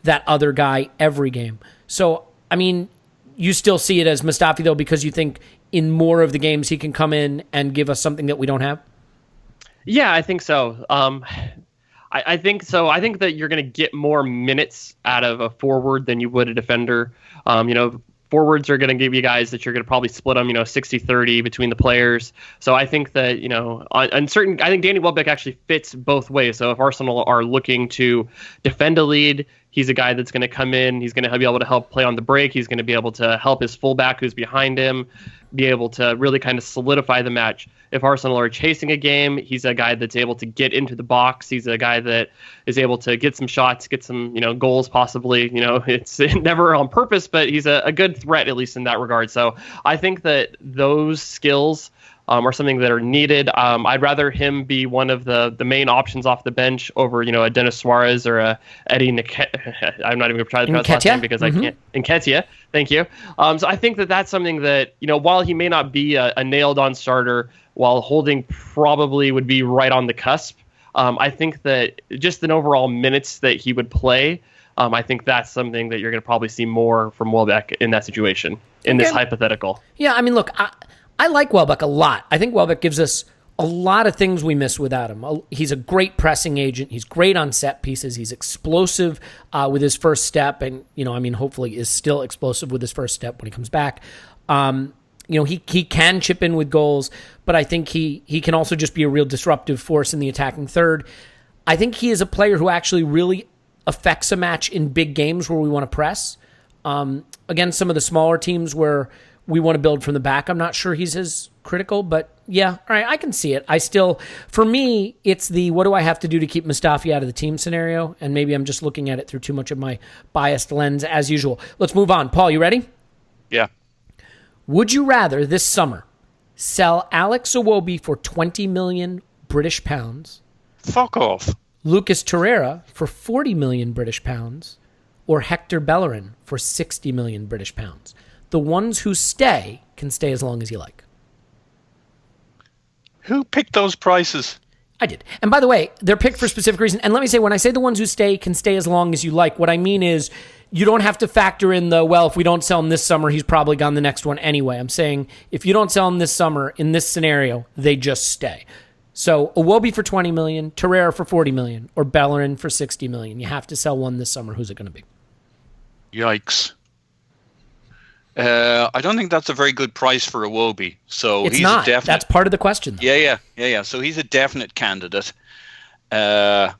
that other guy every game. So, I mean, you still see it as Mustafi, though, because you think in more of the games he can come in and give us something that we don't have? Yeah, I think so. I think so. I think that you're going to get more minutes out of a forward than you would a defender. Forwards are going to give you guys that you're going to probably split them, 60-30 between the players. So I think that, I think Danny Welbeck actually fits both ways. So if Arsenal are looking to defend a lead, he's a guy that's going to come in. He's going to be able to help play on the break. He's going to be able to help his fullback who's behind him be able to really kind of solidify the match. If Arsenal are chasing a game, he's a guy that's able to get into the box. He's a guy that is able to get some shots, get some, goals possibly. It's never on purpose, but he's a good threat, at least in that regard. So I think that those skills are something that are needed. I'd rather him be one of the main options off the bench over, a Denis Suarez or a Eddie Nketiah. I'm not even going to try to pronounce his last name because I can't. Nketiah, thank you. So I think that that's something that, while he may not be a nailed-on starter, while Holding probably would be right on the cusp, I think that just in overall minutes that he would play, I think that's something that you're going to probably see more from Welbeck in that situation, in this hypothetical. Yeah, I mean, look, I like Welbeck a lot. I think Welbeck gives us a lot of things we miss without him. He's a great pressing agent. He's great on set pieces. He's explosive with his first step, and hopefully is still explosive with his first step when he comes back. He can chip in with goals, but I think he can also just be a real disruptive force in the attacking third. I think he is a player who actually really affects a match in big games where we want to press. Against some of the smaller teams where we want to build from the back, I'm not sure he's as critical, but yeah, all right, I can see it. For me, it's the what do I have to do to keep Mustafi out of the team scenario, and maybe I'm just looking at it through too much of my biased lens as usual. Let's move on. Paul, you ready? Yeah. Would you rather this summer sell Alex Iwobi for 20 million British pounds, Fuck off. Lucas Toreirra for 40 million British pounds, or Hector Bellerin for 60 million British pounds? The ones who stay can stay as long as you like. Who picked those prices? I did. And by the way, they're picked for a specific reason. And let me say, when I say the ones who stay can stay as long as you like, what I mean is you don't have to factor in if we don't sell him this summer, he's probably gone the next one anyway. I'm saying if you don't sell him this summer, in this scenario, they just stay. So Iwobi for 20 million, Toreirra for 40 million, or Bellerin for 60 million. You have to sell one this summer. Who's it going to be? Yikes. I don't think that's a very good price for Iwobi. So It's he's not. a definite. That's part of the question, though. Yeah. So he's a definite candidate. Because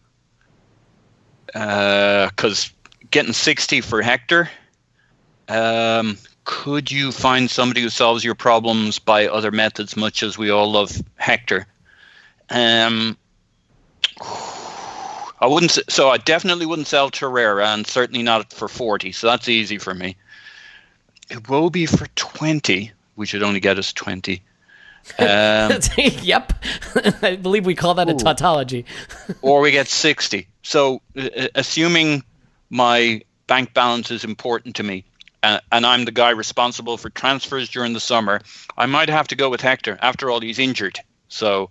getting 60 for Hector. Could you find somebody who solves your problems by other methods, much as we all love Hector? I definitely wouldn't sell Toreirra, and certainly not for 40. So that's easy for me. Iwobi for 20, which would only get us 20. Yep. I believe we call that a tautology. Or we get 60. So assuming my bank balance is important to me, and I'm the guy responsible for transfers during the summer, I might have to go with Hector. After all, he's injured. So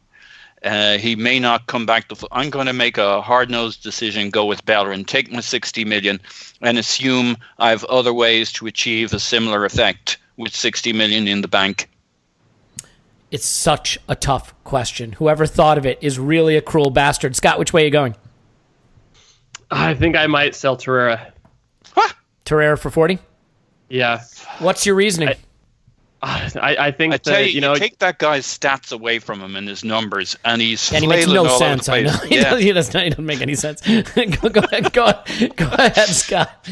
he may not come back. I'm going to make a hard-nosed decision, go with Bellerin, take my 60 million, and assume I have other ways to achieve a similar effect with 60 million in the bank. It's such a tough question. Whoever thought of it is really a cruel bastard. Scott, which way are you going? I think I might sell Toreirra. Toreirra for 40? Yeah. What's your reasoning? I think I tell you, you take that guy's stats away from him and his numbers, and he's And he makes flailing no all sense. over I the know. place. He doesn't make any sense. Go ahead, Scott.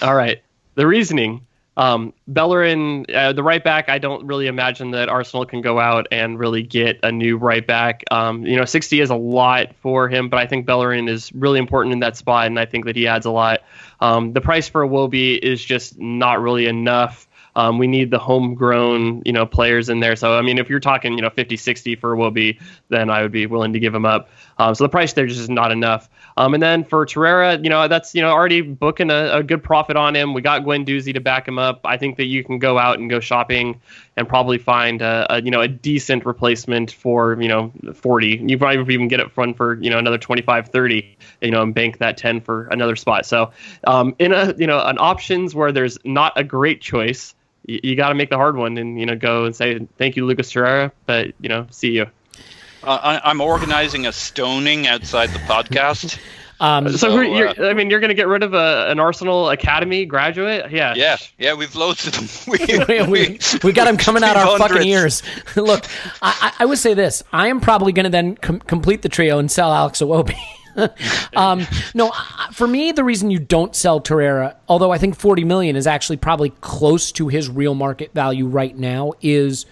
All right. The reasoning. Bellerin, the right back, I don't really imagine that Arsenal can go out and really get a new right back. 60 is a lot for him, but I think Bellerin is really important in that spot, and I think that he adds a lot. The price for Iwobi is just not really enough. We need the homegrown, players in there. So, I mean, if you're talking, 50, 60 for Iwobi, then I would be willing to give him up. So the price there just is not enough. And then for Toreirra, that's, already booking a good profit on him. We got Guendouzi to back him up. I think that you can go out and go shopping and probably find a decent replacement for, 40. You probably even get it for, another 25, 30, and bank that 10 for another spot. So in an options where there's not a great choice, you got to make the hard one and, go and say, thank you, Lucas Toreirra, but, see you. I'm organizing a stoning outside the podcast. You're going to get rid of an Arsenal Academy graduate? Yeah. Yeah, we've loads of them. we got them coming out our fucking ears. Look, I would say this. I am probably going to then complete the trio and sell Alex Iwobi. For me, the reason you don't sell Toreirra, although I think 40 million is actually probably close to his real market value right now, is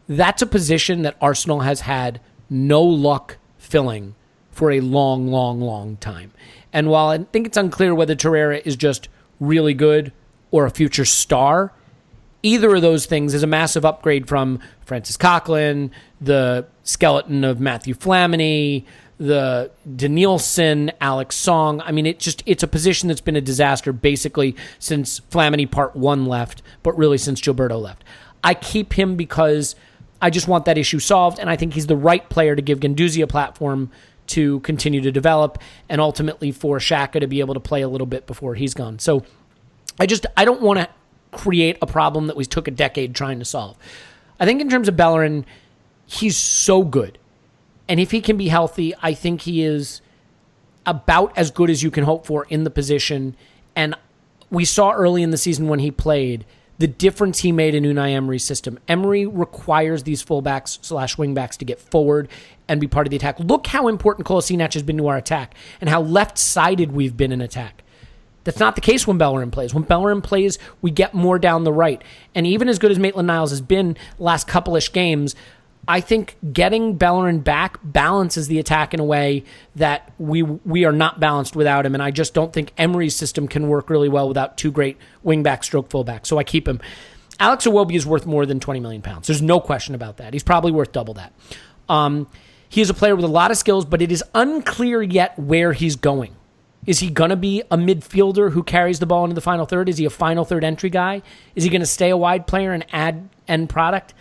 that's a position that Arsenal has had no luck filling for a long, long, long time. And while I think it's unclear whether Toreirra is just really good or a future star, either of those things is a massive upgrade from Francis Coquelin, the skeleton of Matthew Flamini, the Danielson, Alex Song. I mean, it's a position that's been a disaster basically since Flamini Part 1 left, but really since Gilberto left. I keep him because I just want that issue solved, and I think he's the right player to give Guendouzi a platform to continue to develop, and ultimately for Xhaka to be able to play a little bit before he's gone. So I don't want to create a problem that we took a decade trying to solve. I think in terms of Bellerin, he's so good. And if he can be healthy, I think he is about as good as you can hope for in the position. And we saw early in the season when he played the difference he made in Unai Emery's system. Emery requires these fullbacks / wingbacks to get forward and be part of the attack. Look how important Kolasinac has been to our attack and how left-sided we've been in attack. That's not the case when Bellerin plays. When Bellerin plays, we get more down the right. And even as good as Maitland-Niles has been last couple-ish games, I think getting Bellerin back balances the attack in a way that we are not balanced without him, and I just don't think Emery's system can work really well without two great wing-back stroke full-back, so I keep him. Alex Iwobi is worth more than £20 million. There's no question about that. He's probably worth double that. He is a player with a lot of skills, but it is unclear yet where he's going. Is he going to be a midfielder who carries the ball into the final third? Is he a final third entry guy? Is he going to stay a wide player and add end product?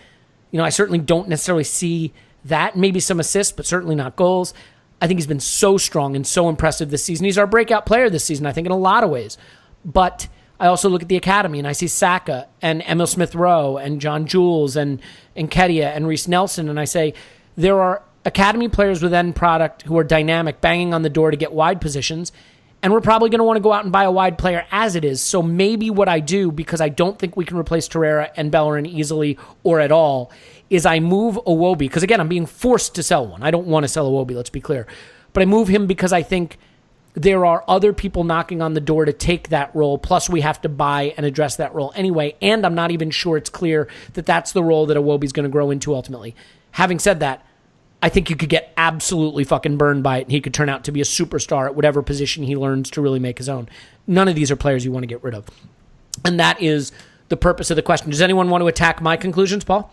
I certainly don't necessarily see that. Maybe some assists, but certainly not goals. I think he's been so strong and so impressive this season. He's our breakout player this season, I think, in a lot of ways. But I also look at the academy, and I see Saka and Emil Smith-Rowe and John Jules and Nketiah and Reece Nelson, and I say there are academy players with end product who are dynamic, banging on the door to get wide positions, and we're probably going to want to go out and buy a wide player as it is. So maybe what I do, because I don't think we can replace Toreirra and Bellerin easily or at all, is I move Iwobi. Because again, I'm being forced to sell one. I don't want to sell Iwobi, let's be clear. But I move him because I think there are other people knocking on the door to take that role. Plus we have to buy and address that role anyway. And I'm not even sure it's clear that that's the role that Iwobi's going to grow into ultimately. Having said that, I think you could get absolutely fucking burned by it, and he could turn out to be a superstar at whatever position he learns to really make his own. None of these are players you want to get rid of. And that is the purpose of the question. Does anyone want to attack my conclusions, Paul?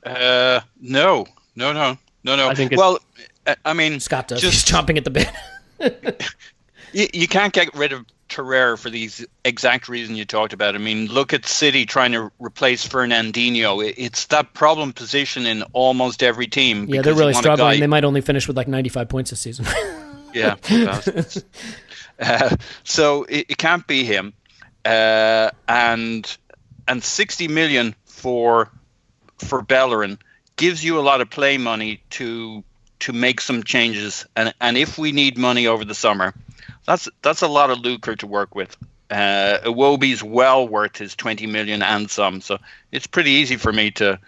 No. I think I mean... Scott does. He's chomping at the bit. you can't get rid of Toreirra for these exact reasons you talked about. I mean, look at City trying to replace Fernandinho. It's that problem position in almost every team. Yeah, they're really struggling. They might only finish with like 95 points this season. Yeah. So it can't be him. And 60 million for Bellerin gives you a lot of play money to make some changes. And if we need money over the summer, that's a lot of lucre to work with. Iwobi's well worth his 20 million and some, so it's pretty easy for me to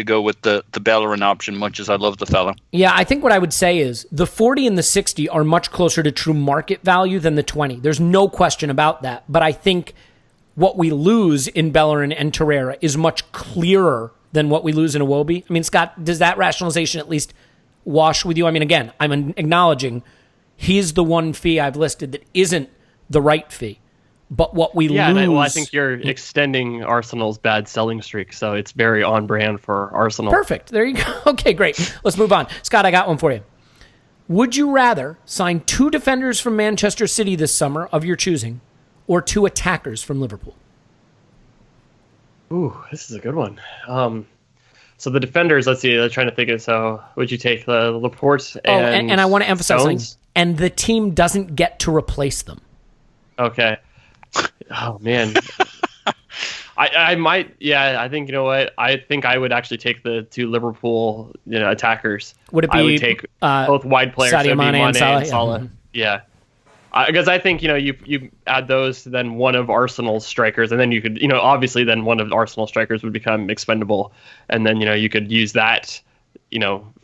go with the Bellerin option, much as I love the fella. Yeah, I think what I would say is the 40 and the 60 are much closer to true market value than the 20. There's no question about that, but I think what we lose in Bellerin and Toreirra is much clearer than what we lose in Iwobi. I mean, Scott, does that rationalization at least wash with you? I mean, again, I'm acknowledging he's the one fee I've listed that isn't the right fee. But what we lose... I think you're extending Arsenal's bad selling streak, so it's very on brand for Arsenal. Perfect. There you go. Okay, great. Let's move on. Scott, I got one for you. Would you rather sign 2 defenders from Manchester City this summer of your choosing or 2 attackers from Liverpool? Ooh, this is a good one. So the defenders, let's see, I'm trying to think of, so would you take the Laporte and and I want to emphasize Stones? something. And the team doesn't get to replace them. Okay. Oh, man. I might, I think, you know what? I think I would actually take the 2 Liverpool attackers. Would it be I would take both wide players, Sadio Mane and Salah? Salah. Yeah. Because I think, you add those to then one of Arsenal's strikers, and then you could, obviously then one of Arsenal's strikers would become expendable. And then, you could use that,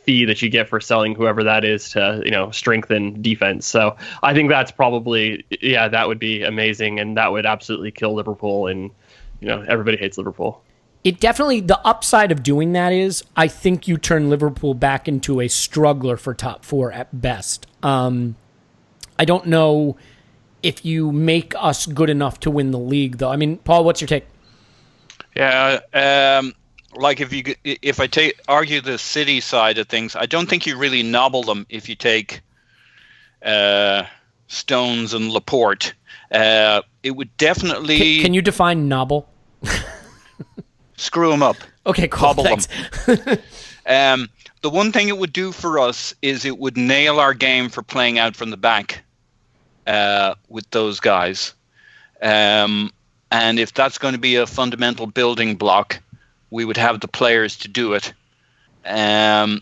fee that you get for selling whoever that is to, strengthen defense. So I think that's probably, that would be amazing. And that would absolutely kill Liverpool. And, everybody hates Liverpool. It definitely, the upside of doing that is I think you turn Liverpool back into a struggler for top 4 at best. I don't know if you make us good enough to win the league, though. I mean, Paul, what's your take? Yeah, like if I argue the City side of things, I don't think you really nobble them if you take Stones and Laporte. It would definitely... Can you define nobble? Screw them up. Okay, cool. Cobble them. The one thing it would do for us is it would nail our game for playing out from the back with those guys. And if that's going to be a fundamental building block, we would have the players to do it. And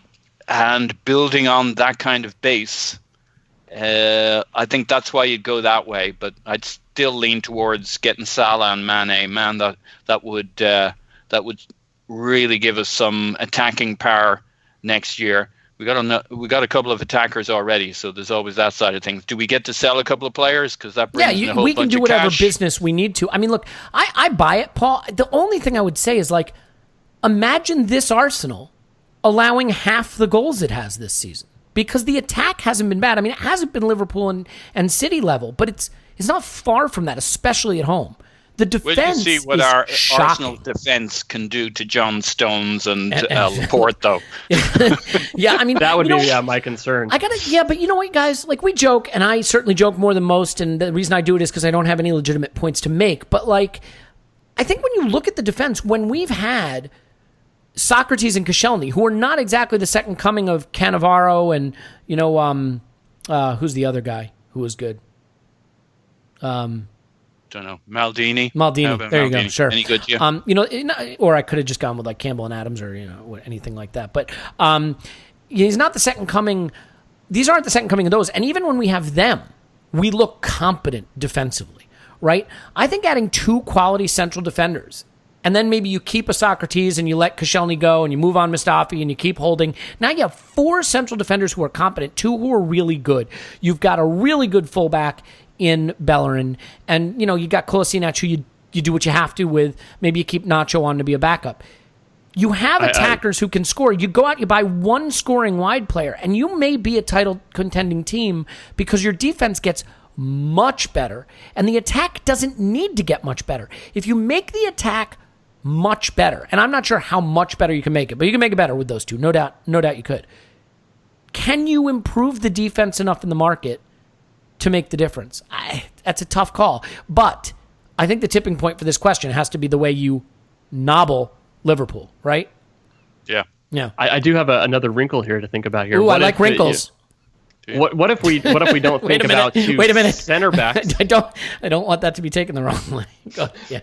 building on that kind of base, I think that's why you'd go that way, but I'd still lean towards getting Salah and Mane. Man, that would really give us some attacking power next year. We got a couple of attackers already, so there's always that side of things. Do we get to sell a couple of players? Because that brings in a whole bunch of cash. We can do whatever business we need to. I mean, look, I buy it, Paul. The only thing I would say is, like, imagine this Arsenal allowing half the goals it has this season, because the attack hasn't been bad. I mean, it hasn't been Liverpool and City level, but it's not far from that, especially at home. The defense you see what is our shocking. Arsenal defense can do to John Stones and Laporte, though. Yeah, I mean, that would be my concern. But you know what, guys? Like, we joke, and I certainly joke more than most, and the reason I do it is because I don't have any legitimate points to make. But, like, I think when you look at the defense, when we've had Socrates and Koscielny, who are not exactly the second coming of Cannavaro, and who's the other guy who was good? Don't know. Maldini. There you go. Sure. Any good? Yeah. Or I could have just gone with like Campbell and Adams, or anything like that. But he's not the second coming. These aren't the second coming of those. And even when we have them, we look competent defensively, right? I think adding 2 quality central defenders, and then maybe you keep a Socrates and you let Koscielny go and you move on Mustafi and you keep Holding. Now you have 4 central defenders who are competent, 2 who are really good. You've got a really good fullback in Bellerin, and you got Kolasinac, who you do what you have to with. Maybe you keep Nacho on to be a backup. You have attackers who can score. You go out, you buy 1 scoring wide player, and you may be a title contending team because your defense gets much better, and the attack doesn't need to get much better. If you make the attack much better, and I'm not sure how much better you can make it, but you can make it better with those 2. No doubt you could. Can you improve the defense enough in the market to make the difference? That's a tough call. But I think the tipping point for this question has to be the way you nobble Liverpool, right? Yeah. Yeah. I do have another wrinkle here to think about here. Ooh, I like wrinkles. What if we don't think about 2 center backs? I don't want that to be taken the wrong way. Yeah.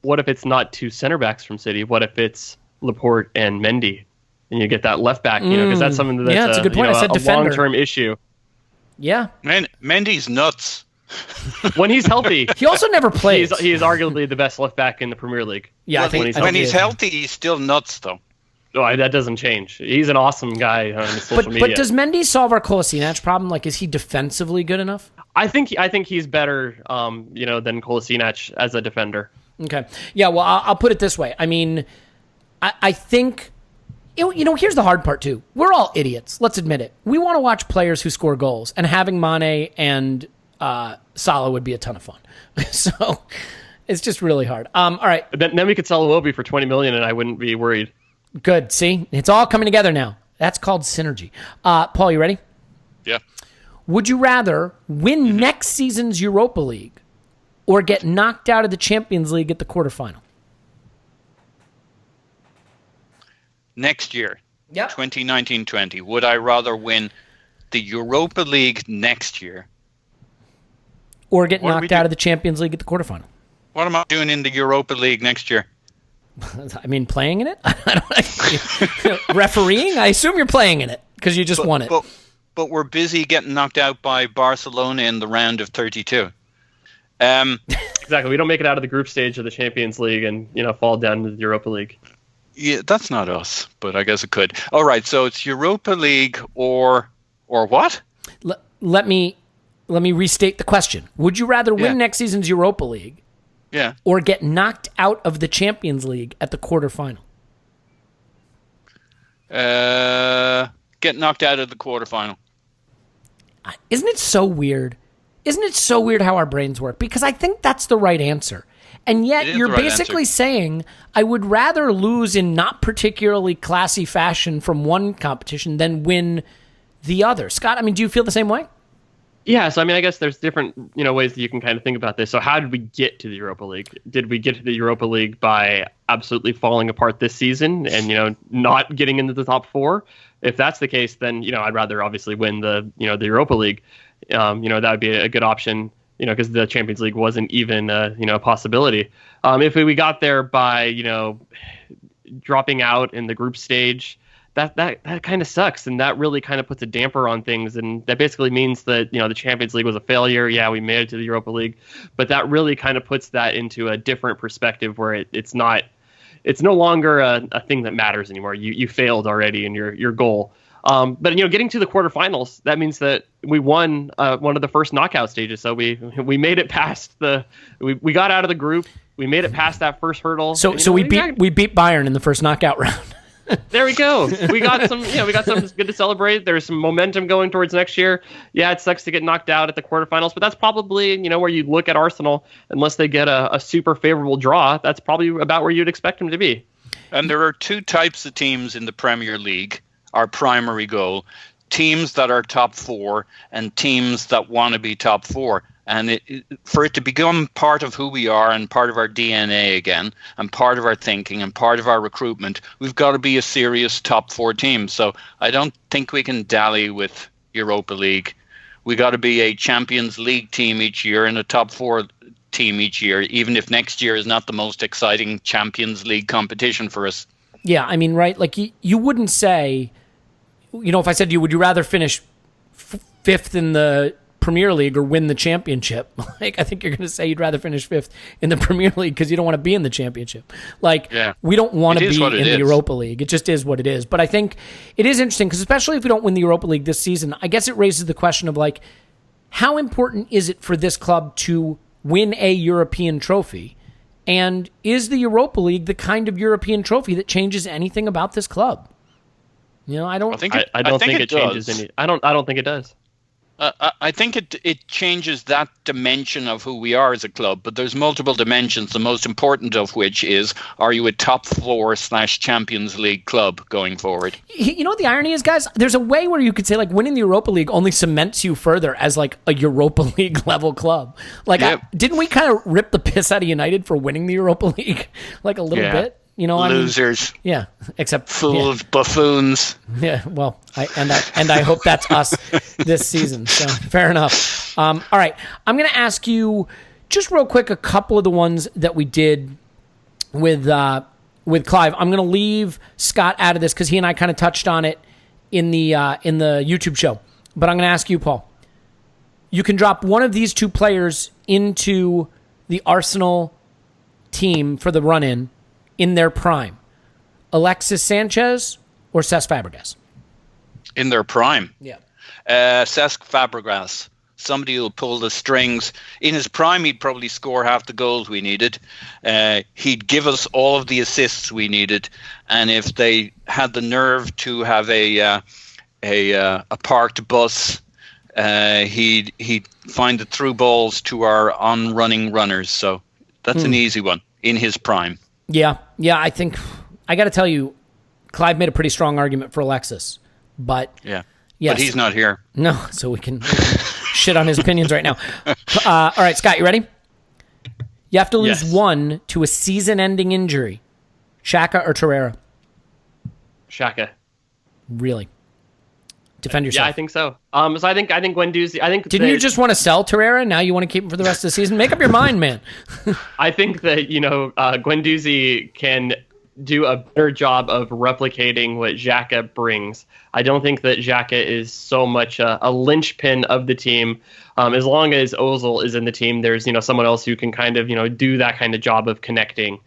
What if it's not 2 center backs from City? What if it's Laporte and Mendy, and you get that left back? Because that's something that's a good point. I said a defender. long-term issue. Yeah. Mendy's nuts. When he's healthy. He also never plays. He is arguably the best left back in the Premier League. Yeah, when he's healthy, he's still nuts, though. No, that doesn't change. He's an awesome guy on social media. But does Mendy solve our Kolasinac problem? Like, is he defensively good enough? I think he's better, than Kolasinac as a defender. Okay. Yeah, well, I'll put it this way. I mean, I think... here's the hard part, too. We're all idiots. Let's admit it. We want to watch players who score goals, and having Mane and Salah would be a ton of fun. So it's just really hard. All right. Then we could sell Iwobi for $20 million, and I wouldn't be worried. Good. See? It's all coming together now. That's called synergy. Paul, you ready? Yeah. Would you rather win next season's Europa League or get knocked out of the Champions League at the quarterfinal? Next year, Yep. 2019-20, would I rather win the Europa League next year? Or get knocked out of the Champions League at the quarterfinal? What am I doing in the Europa League next year? I mean, playing in it? Refereeing? I assume you're playing in it because you just won it. But we're busy getting knocked out by Barcelona in the round of 32. Exactly. We don't make it out of the group stage of the Champions League and fall down to the Europa League. Yeah, that's not us, but I guess it could. All right, so it's Europa League or what? Let me restate the question. Would you rather win next season's Europa League? Yeah. Or get knocked out of the Champions League at the quarterfinal? Get knocked out of the quarterfinal. Isn't it so weird? Isn't it so weird how our brains work? Because I think that's the right answer. And yet you're basically saying I would rather lose in not particularly classy fashion from one competition than win the other. Scott, I mean, do you feel the same way? Yeah, so I mean, I guess there's different ways that you can kind of think about this. So how did we get to the Europa League? Did we get to the Europa League by absolutely falling apart this season and not getting into the top 4? If that's the case, then I'd rather obviously win the the Europa League. That would be a good option. Because the Champions League wasn't even a possibility. If we got there by dropping out in the group stage, that kind of sucks, and that really kind of puts a damper on things, and that basically means that the Champions League was a failure. Yeah, we made it to the Europa League, but that really kind of puts that into a different perspective where it's no longer a thing that matters anymore. You failed already in your goal. But getting to the quarterfinals, that means that we won one of the first knockout stages. So we made it past we got out of the group. We made it past that first hurdle. So we beat Bayern in the first knockout round. There we go. We got some good to celebrate. There's some momentum going towards next year. Yeah, it sucks to get knocked out at the quarterfinals, but that's probably, where you look at Arsenal, unless they get a super favorable draw, that's probably about where you'd expect them to be. And there are two types of teams in the Premier League, our primary goal: teams that are top four and teams that want to be top four. And for it to become part of who we are and part of our DNA again, and part of our thinking and part of our recruitment, we've got to be a serious top four team. So I don't think we can dally with Europa League. We got to be a Champions League team each year and a top four team each year, even if next year is not the most exciting Champions League competition for us. Yeah, I mean, right? Like you wouldn't say, if I said to you, would you rather finish fifth in the Premier League or win the championship? Like, I think you're going to say you'd rather finish fifth in the Premier League because you don't want to be in the championship. Like, we don't want to be in the Europa League. It just is what it is. But I think it is interesting because especially if we don't win the Europa League this season, I guess it raises the question of like, how important is it for this club to win a European trophy? And is the Europa League the kind of European trophy that changes anything about this club? I don't think it changes any. I don't think it does. I think it changes that dimension of who we are as a club, but there's multiple dimensions, the most important of which is, are you a top four / Champions League club going forward? You know what the irony is, guys? There's a way where you could say, like, winning the Europa League only cements you further as, like, a Europa League level club. Like, didn't we kind of rip the piss out of United for winning the Europa League? Like, a little bit? Losers. Except fools, buffoons. Yeah, well, I hope that's us this season. So fair enough. All right, I'm going to ask you just real quick a couple of the ones that we did with Clive. I'm going to leave Scott out of this because he and I kind of touched on it in the YouTube show. But I'm going to ask you, Paul. You can drop one of these two players into the Arsenal team for the run-in in their prime. Alexis Sanchez or Cesc Fabregas? In their prime? Yeah. Cesc Fabregas. Somebody who'll pull the strings. In his prime, he'd probably score half the goals we needed. He'd give us all of the assists we needed. And if they had the nerve to have a parked bus, he'd find the through balls to our on-running runners. So that's an easy one in his prime. Yeah, I think I got to tell you, Clive made a pretty strong argument for Alexis, but yes. But he's not here. No, so we can shit on his opinions right now. All right, Scott, you ready? You have to lose one to a season-ending injury. Xhaka or Toreirra? Xhaka. Really? Defend yourself. Yeah, I think so. So I think Guendouzi. Didn't you just want to sell Toreirra? Now you want to keep him for the rest of the season? Make up your mind, man. I think that Guendouzi can do a better job of replicating what Xhaka brings. I don't think that Xhaka is so much a linchpin of the team. As long as Ozil is in the team, there's someone else who can kind of do that kind of job of connecting.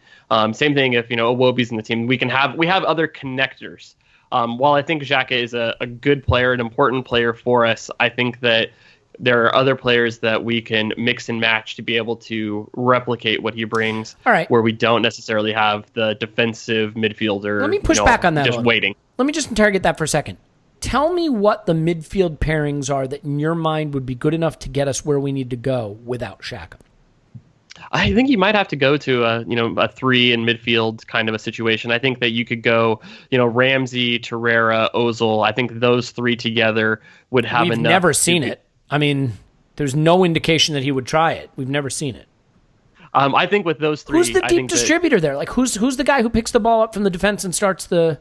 Same thing if Iwobi's in the team. We have other connectors. While I think Xhaka is a good player, an important player for us, I think that there are other players that we can mix and match to be able to replicate what he brings. All right. Where we don't necessarily have the defensive midfielder. Let me push back on that. Just waiting. Let me just interrogate that for a second. Tell me what the midfield pairings are that in your mind would be good enough to get us where we need to go without Xhaka. I think you might have to go to a three in midfield kind of a situation. I think that you could go, Ramsey, Toreirra, Ozil. I think those three together would have enough. We've never seen it. I mean, there's no indication that he would try it. We've never seen it. I think with those three, who's the deep distributor there? Like who's the guy who picks the ball up from the defense and starts the,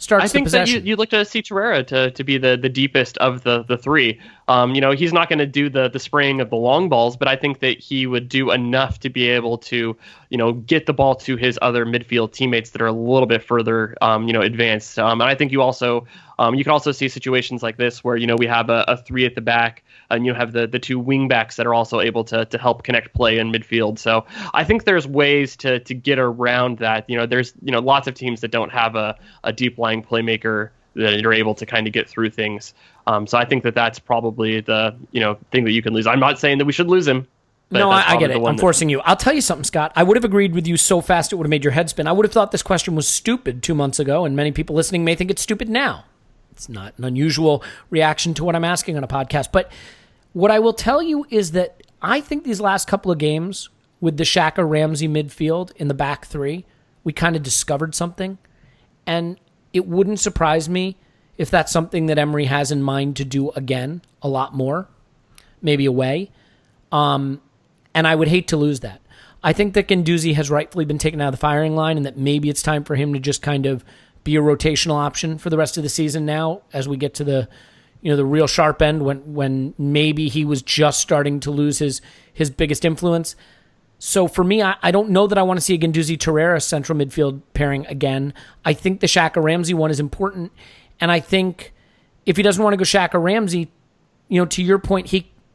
starts I the think possession. that you look to see Toreirra to be the deepest of the three. He's not going to do the spraying of the long balls, but I think that he would do enough to be able to, get the ball to his other midfield teammates that are a little bit further, advanced. And I think you can also see situations like this where, we have a three at the back, and you have the two wing backs that are also able to help connect play in midfield. So I think there's ways to get around that. There's lots of teams that don't have a deep lying playmaker that are able to kind of get through things. So I think that's probably the thing that you can lose. I'm not saying that we should lose him. No, I get it. I'm forcing you. I'll tell you something, Scott. I would have agreed with you so fast it would have made your head spin. I would have thought this question was stupid 2 months ago, and many people listening may think it's stupid now. It's not an unusual reaction to what I'm asking on a podcast. But what I will tell you is that I think these last couple of games with the Xhaka Ramsey midfield in the back three, we kind of discovered something. And it wouldn't surprise me if that's something that Emery has in mind to do again a lot more, maybe away. And I would hate to lose that. I think that Guendouzi has rightfully been taken out of the firing line, and that maybe it's time for him to just kind of be a rotational option for the rest of the season now as we get to the real sharp end when maybe he was just starting to lose his biggest influence. So for me, I don't know that I want to see a Guendouzi-Toreirra central midfield pairing again. I think the Xhaka Ramsey one is important, and I think if he doesn't want to go Xhaka Ramsey, to your point,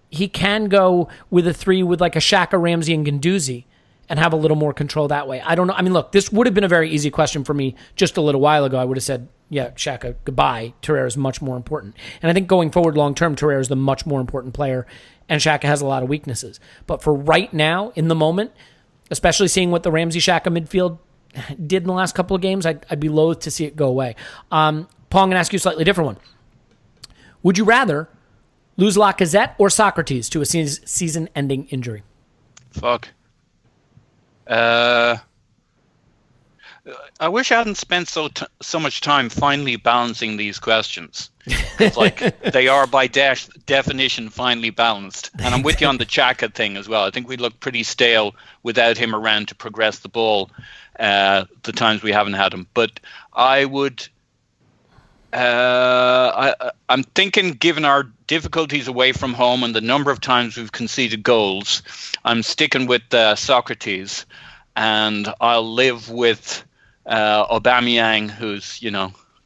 he can go with a three with like a Xhaka Ramsey and Guendouzi and have a little more control that way. I don't know. I mean, look, this would have been a very easy question for me just a little while ago. I would have said, yeah, Xhaka, goodbye. Toreirra is much more important. And I think going forward long-term, Toreirra is the much more important player, and Xhaka has a lot of weaknesses. But for right now, in the moment, especially seeing what the Ramsey-Xhaka midfield did in the last couple of games, I'd be loath to see it go away. Paul, I'm going to ask you a slightly different one. Would you rather lose Lacazette or Socrates to a season-ending injury? Fuck. I wish I hadn't spent so much time finally balancing these questions. They are by definition finely balanced. And I'm with you on the Xhaka thing as well. I think we look pretty stale without him around to progress the ball the times we haven't had him. But I would... I'm thinking, given our difficulties away from home and the number of times we've conceded goals, I'm sticking with Socrates, and I'll live with Aubameyang, who's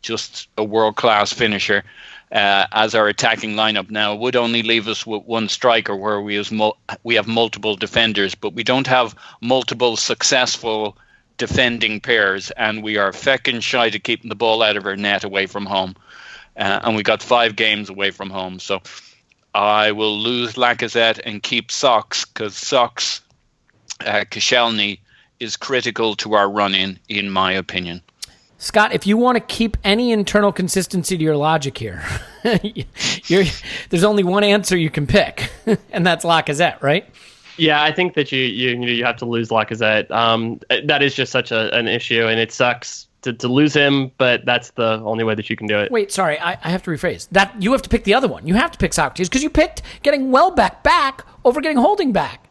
just a world-class finisher, as our attacking lineup. Now, it would only leave us with one striker, where we have multiple defenders, but we don't have multiple successful defending pairs, and we are feckin' shy to keeping the ball out of our net away from home, and we got 5 games away from home. So I will lose Lacazette and keep Socks, because Socks, Koscielny is critical to our run in my opinion. Scott, if you want to keep any internal consistency to your logic here, there's only one answer you can pick, and that's Lacazette, right? Yeah, I think that you have to lose Lacazette. That is just such an issue, and it sucks to lose him, but that's the only way that you can do it. Wait, sorry, I have to rephrase. That you have to pick the other one. You have to pick Socrates because you picked getting Welbeck back over getting Holding back.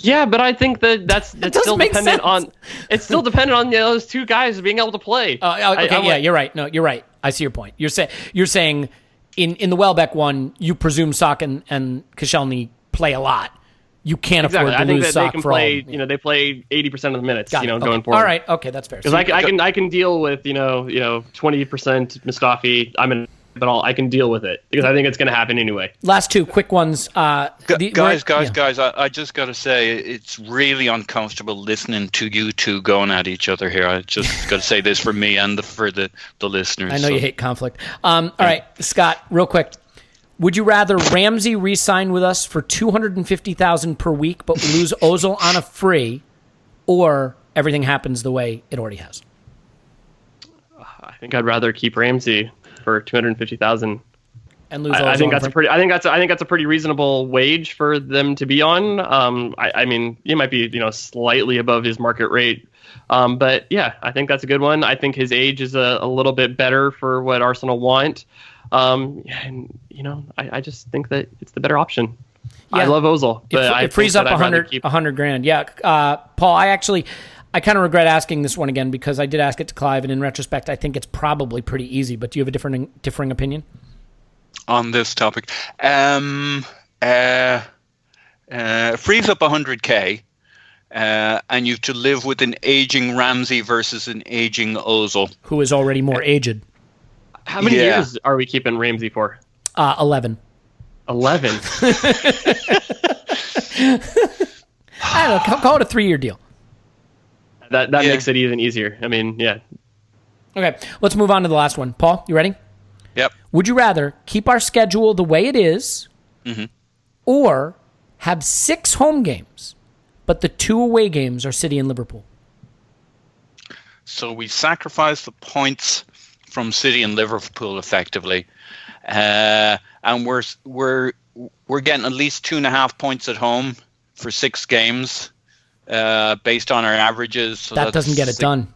Yeah, but I think that's still dependent on. It's still dependent on those two guys being able to play. Okay, you're right. No, you're right. I see your point. You're saying in the Welbeck one, you presume Sock and Koscielny play a lot. You can't afford to lose Sock for all. They play 80% of the minutes. Going forward. All right, okay, that's fair. Because I can deal with 20% Mustafi. I can deal with it because I think it's going to happen anyway. Last two quick ones. Guys, I just got to say it's really uncomfortable listening to you two going at each other here. I just got to say this for me and for the listeners. I know you hate conflict. All right, Scott, real quick. Would you rather Ramsey re-sign with us for $250,000 per week, but we lose Ozil on a free, or everything happens the way it already has? I think I'd rather keep Ramsey for $250,000 and lose Ozil. I think that's a pretty reasonable wage for them to be on. I mean, it might be slightly above his market rate, but yeah, I think that's a good one. I think his age is a little bit better for what Arsenal want. I just think that it's the better option. Yeah. I love Ozil, but it frees up $100,000. Yeah, Paul, I kind of regret asking this one again because I did ask it to Clive, and in retrospect, I think it's probably pretty easy. But do you have a differing opinion on this topic? Frees up 100k, and you have to live with an aging Ramsey versus an aging Ozil, who is already more aged. How many years are we keeping Ramsey for? 11. 11. I don't know. Call it a 3-year deal. That makes it even easier. I mean, yeah. Okay, let's move on to the last one. Paul, you ready? Yep. Would you rather keep our schedule the way it is, or have 6 home games, but the 2 away games are City and Liverpool? So we sacrifice the points from City and Liverpool effectively, and we're getting at least 2.5 points at home for 6 games, based on our averages. So that doesn't get it done.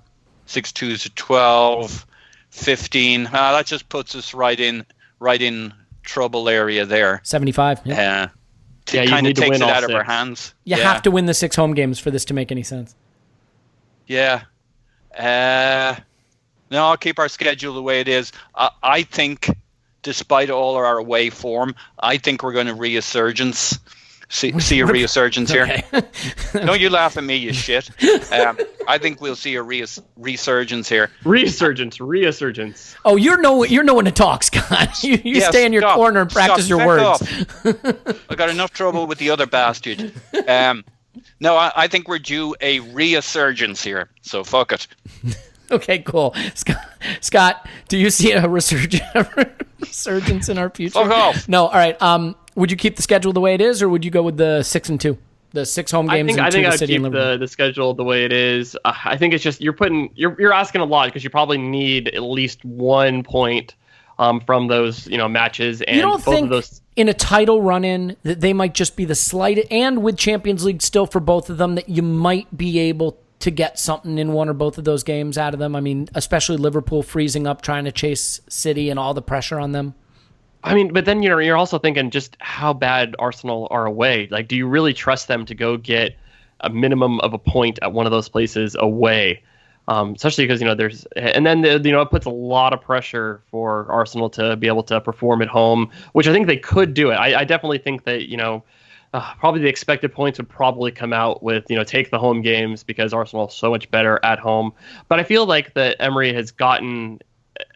6 2s to 12, 15. That just puts us right in trouble area there. 75. Yeah. You kind of need to takes win it all out of 6. our hands. You have to win the 6 home games for this to make any sense. Yeah. No, I'll keep our schedule the way it is. I think, despite all our away form, I think we're going to resurgence. See a resurgence here. Don't you laugh at me, you shit. I think we'll see a resurgence here. Resurgence. Oh, you're no one to talk, Scott. You stay in your corner and practice your words. I got enough trouble with the other bastard. No, I think we're due a resurgence here. So fuck it. Okay, cool. Scott, do you see a resurgence in our future? Fuck off. No, all right. Would you keep the schedule the way it is, or would you go with the 6 and 2? The 6 home games I and 2 think to I'd City and keep Liverpool. the schedule the way it is. I think it's just you're asking a lot because you probably need at least 1 point from those matches. And you don't both think of those in a title run-in that they might just be the slight, and with Champions League still for both of them, that you might be able to get something in one or both of those games out of them? I mean, especially Liverpool freezing up, trying to chase City and all the pressure on them. I mean, but then you're also thinking just how bad Arsenal are away. Like, do you really trust them to go get a minimum of a point at one of those places away? Especially because there's, and then it puts a lot of pressure for Arsenal to be able to perform at home, which I think they could do it. I definitely think that probably the expected points would probably come out with take the home games because Arsenal is so much better at home. But I feel like that Emery has gotten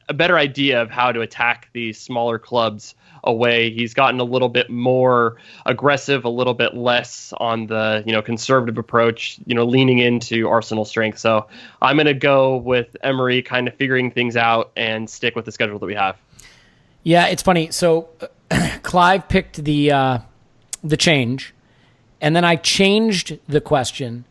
a better idea of how to attack these smaller clubs away. He's gotten a little bit more aggressive, a little bit less on the conservative approach, leaning into Arsenal's strength. So I'm going to go with Emery kind of figuring things out and stick with the schedule that we have. Yeah, it's funny. So Clive picked the change, and then I changed the question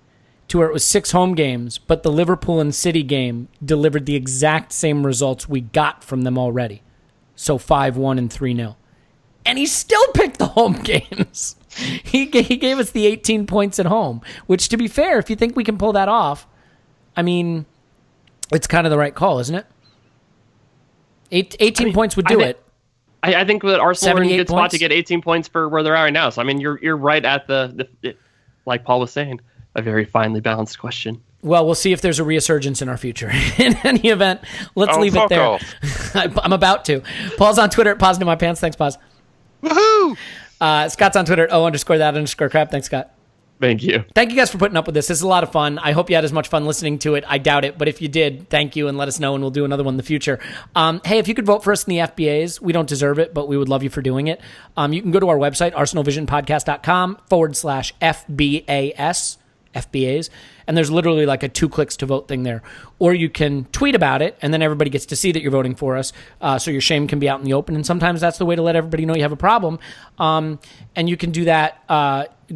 to where it was 6 home games, but the Liverpool and City game delivered the exact same results we got from them already. So 5-1 and 3-0. And he still picked the home games. He gave us the 18 points at home, which, to be fair, if you think we can pull that off, I mean, it's kind of the right call, isn't it? 18 points would do it. I think that Arsenal are in a good spot points? to get 18 points for where they're at right now. So, I mean, you're right at the like Paul was saying, a very finely balanced question. Well, we'll see if there's a resurgence in our future. In any event, let's leave it there. I'm about to. Paul's on Twitter at @PositiveMyPants. Thanks, Pos. Woohoo! Scott's on Twitter at _that_crap. Thanks, Scott. Thank you. Thank you guys for putting up with this. This is a lot of fun. I hope you had as much fun listening to it. I doubt it, but if you did, thank you, and let us know, and we'll do another one in the future. Hey, if you could vote for us in the FBAs, we don't deserve it, but we would love you for doing it. You can go to our website, arsenalvisionpodcast.com/FBAS. FBAs, and there's literally like a 2 clicks to vote thing there. Or you can tweet about it, and then everybody gets to see that you're voting for us, so your shame can be out in the open, and sometimes that's the way to let everybody know you have a problem. And you can do that,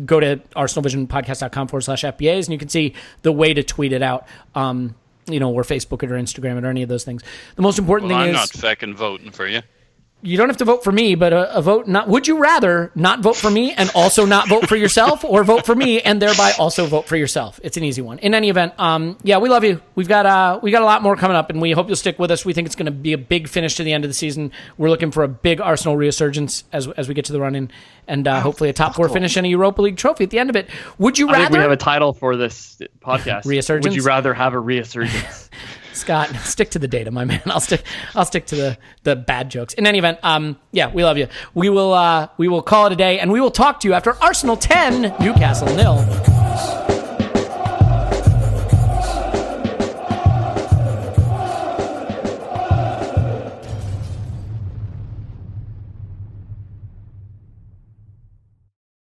go to arsenalvisionpodcast.com/FBAs, and you can see the way to tweet it out, or Facebook it or Instagram it or any of those things. The most important thing I'm is... not fucking voting for you. You don't have to vote for me, but a vote not. Would you rather not vote for me and also not vote for yourself, or vote for me and thereby also vote for yourself? It's an easy one. In any event, yeah, we love you. We've got a lot more coming up, and we hope you'll stick with us. We think it's going to be a big finish to the end of the season. We're looking for a big Arsenal resurgence as we get to the run-in, and hopefully a top four finish and a Europa League trophy at the end of it. Would you rather? I think we have a title for this podcast. Resurgence? Would you rather have a resurgence? Scott, stick to the data, my man. I'll stick to the bad jokes. In any event, yeah, we love you. We will call it a day, and we will talk to you after Arsenal 10, Newcastle 0.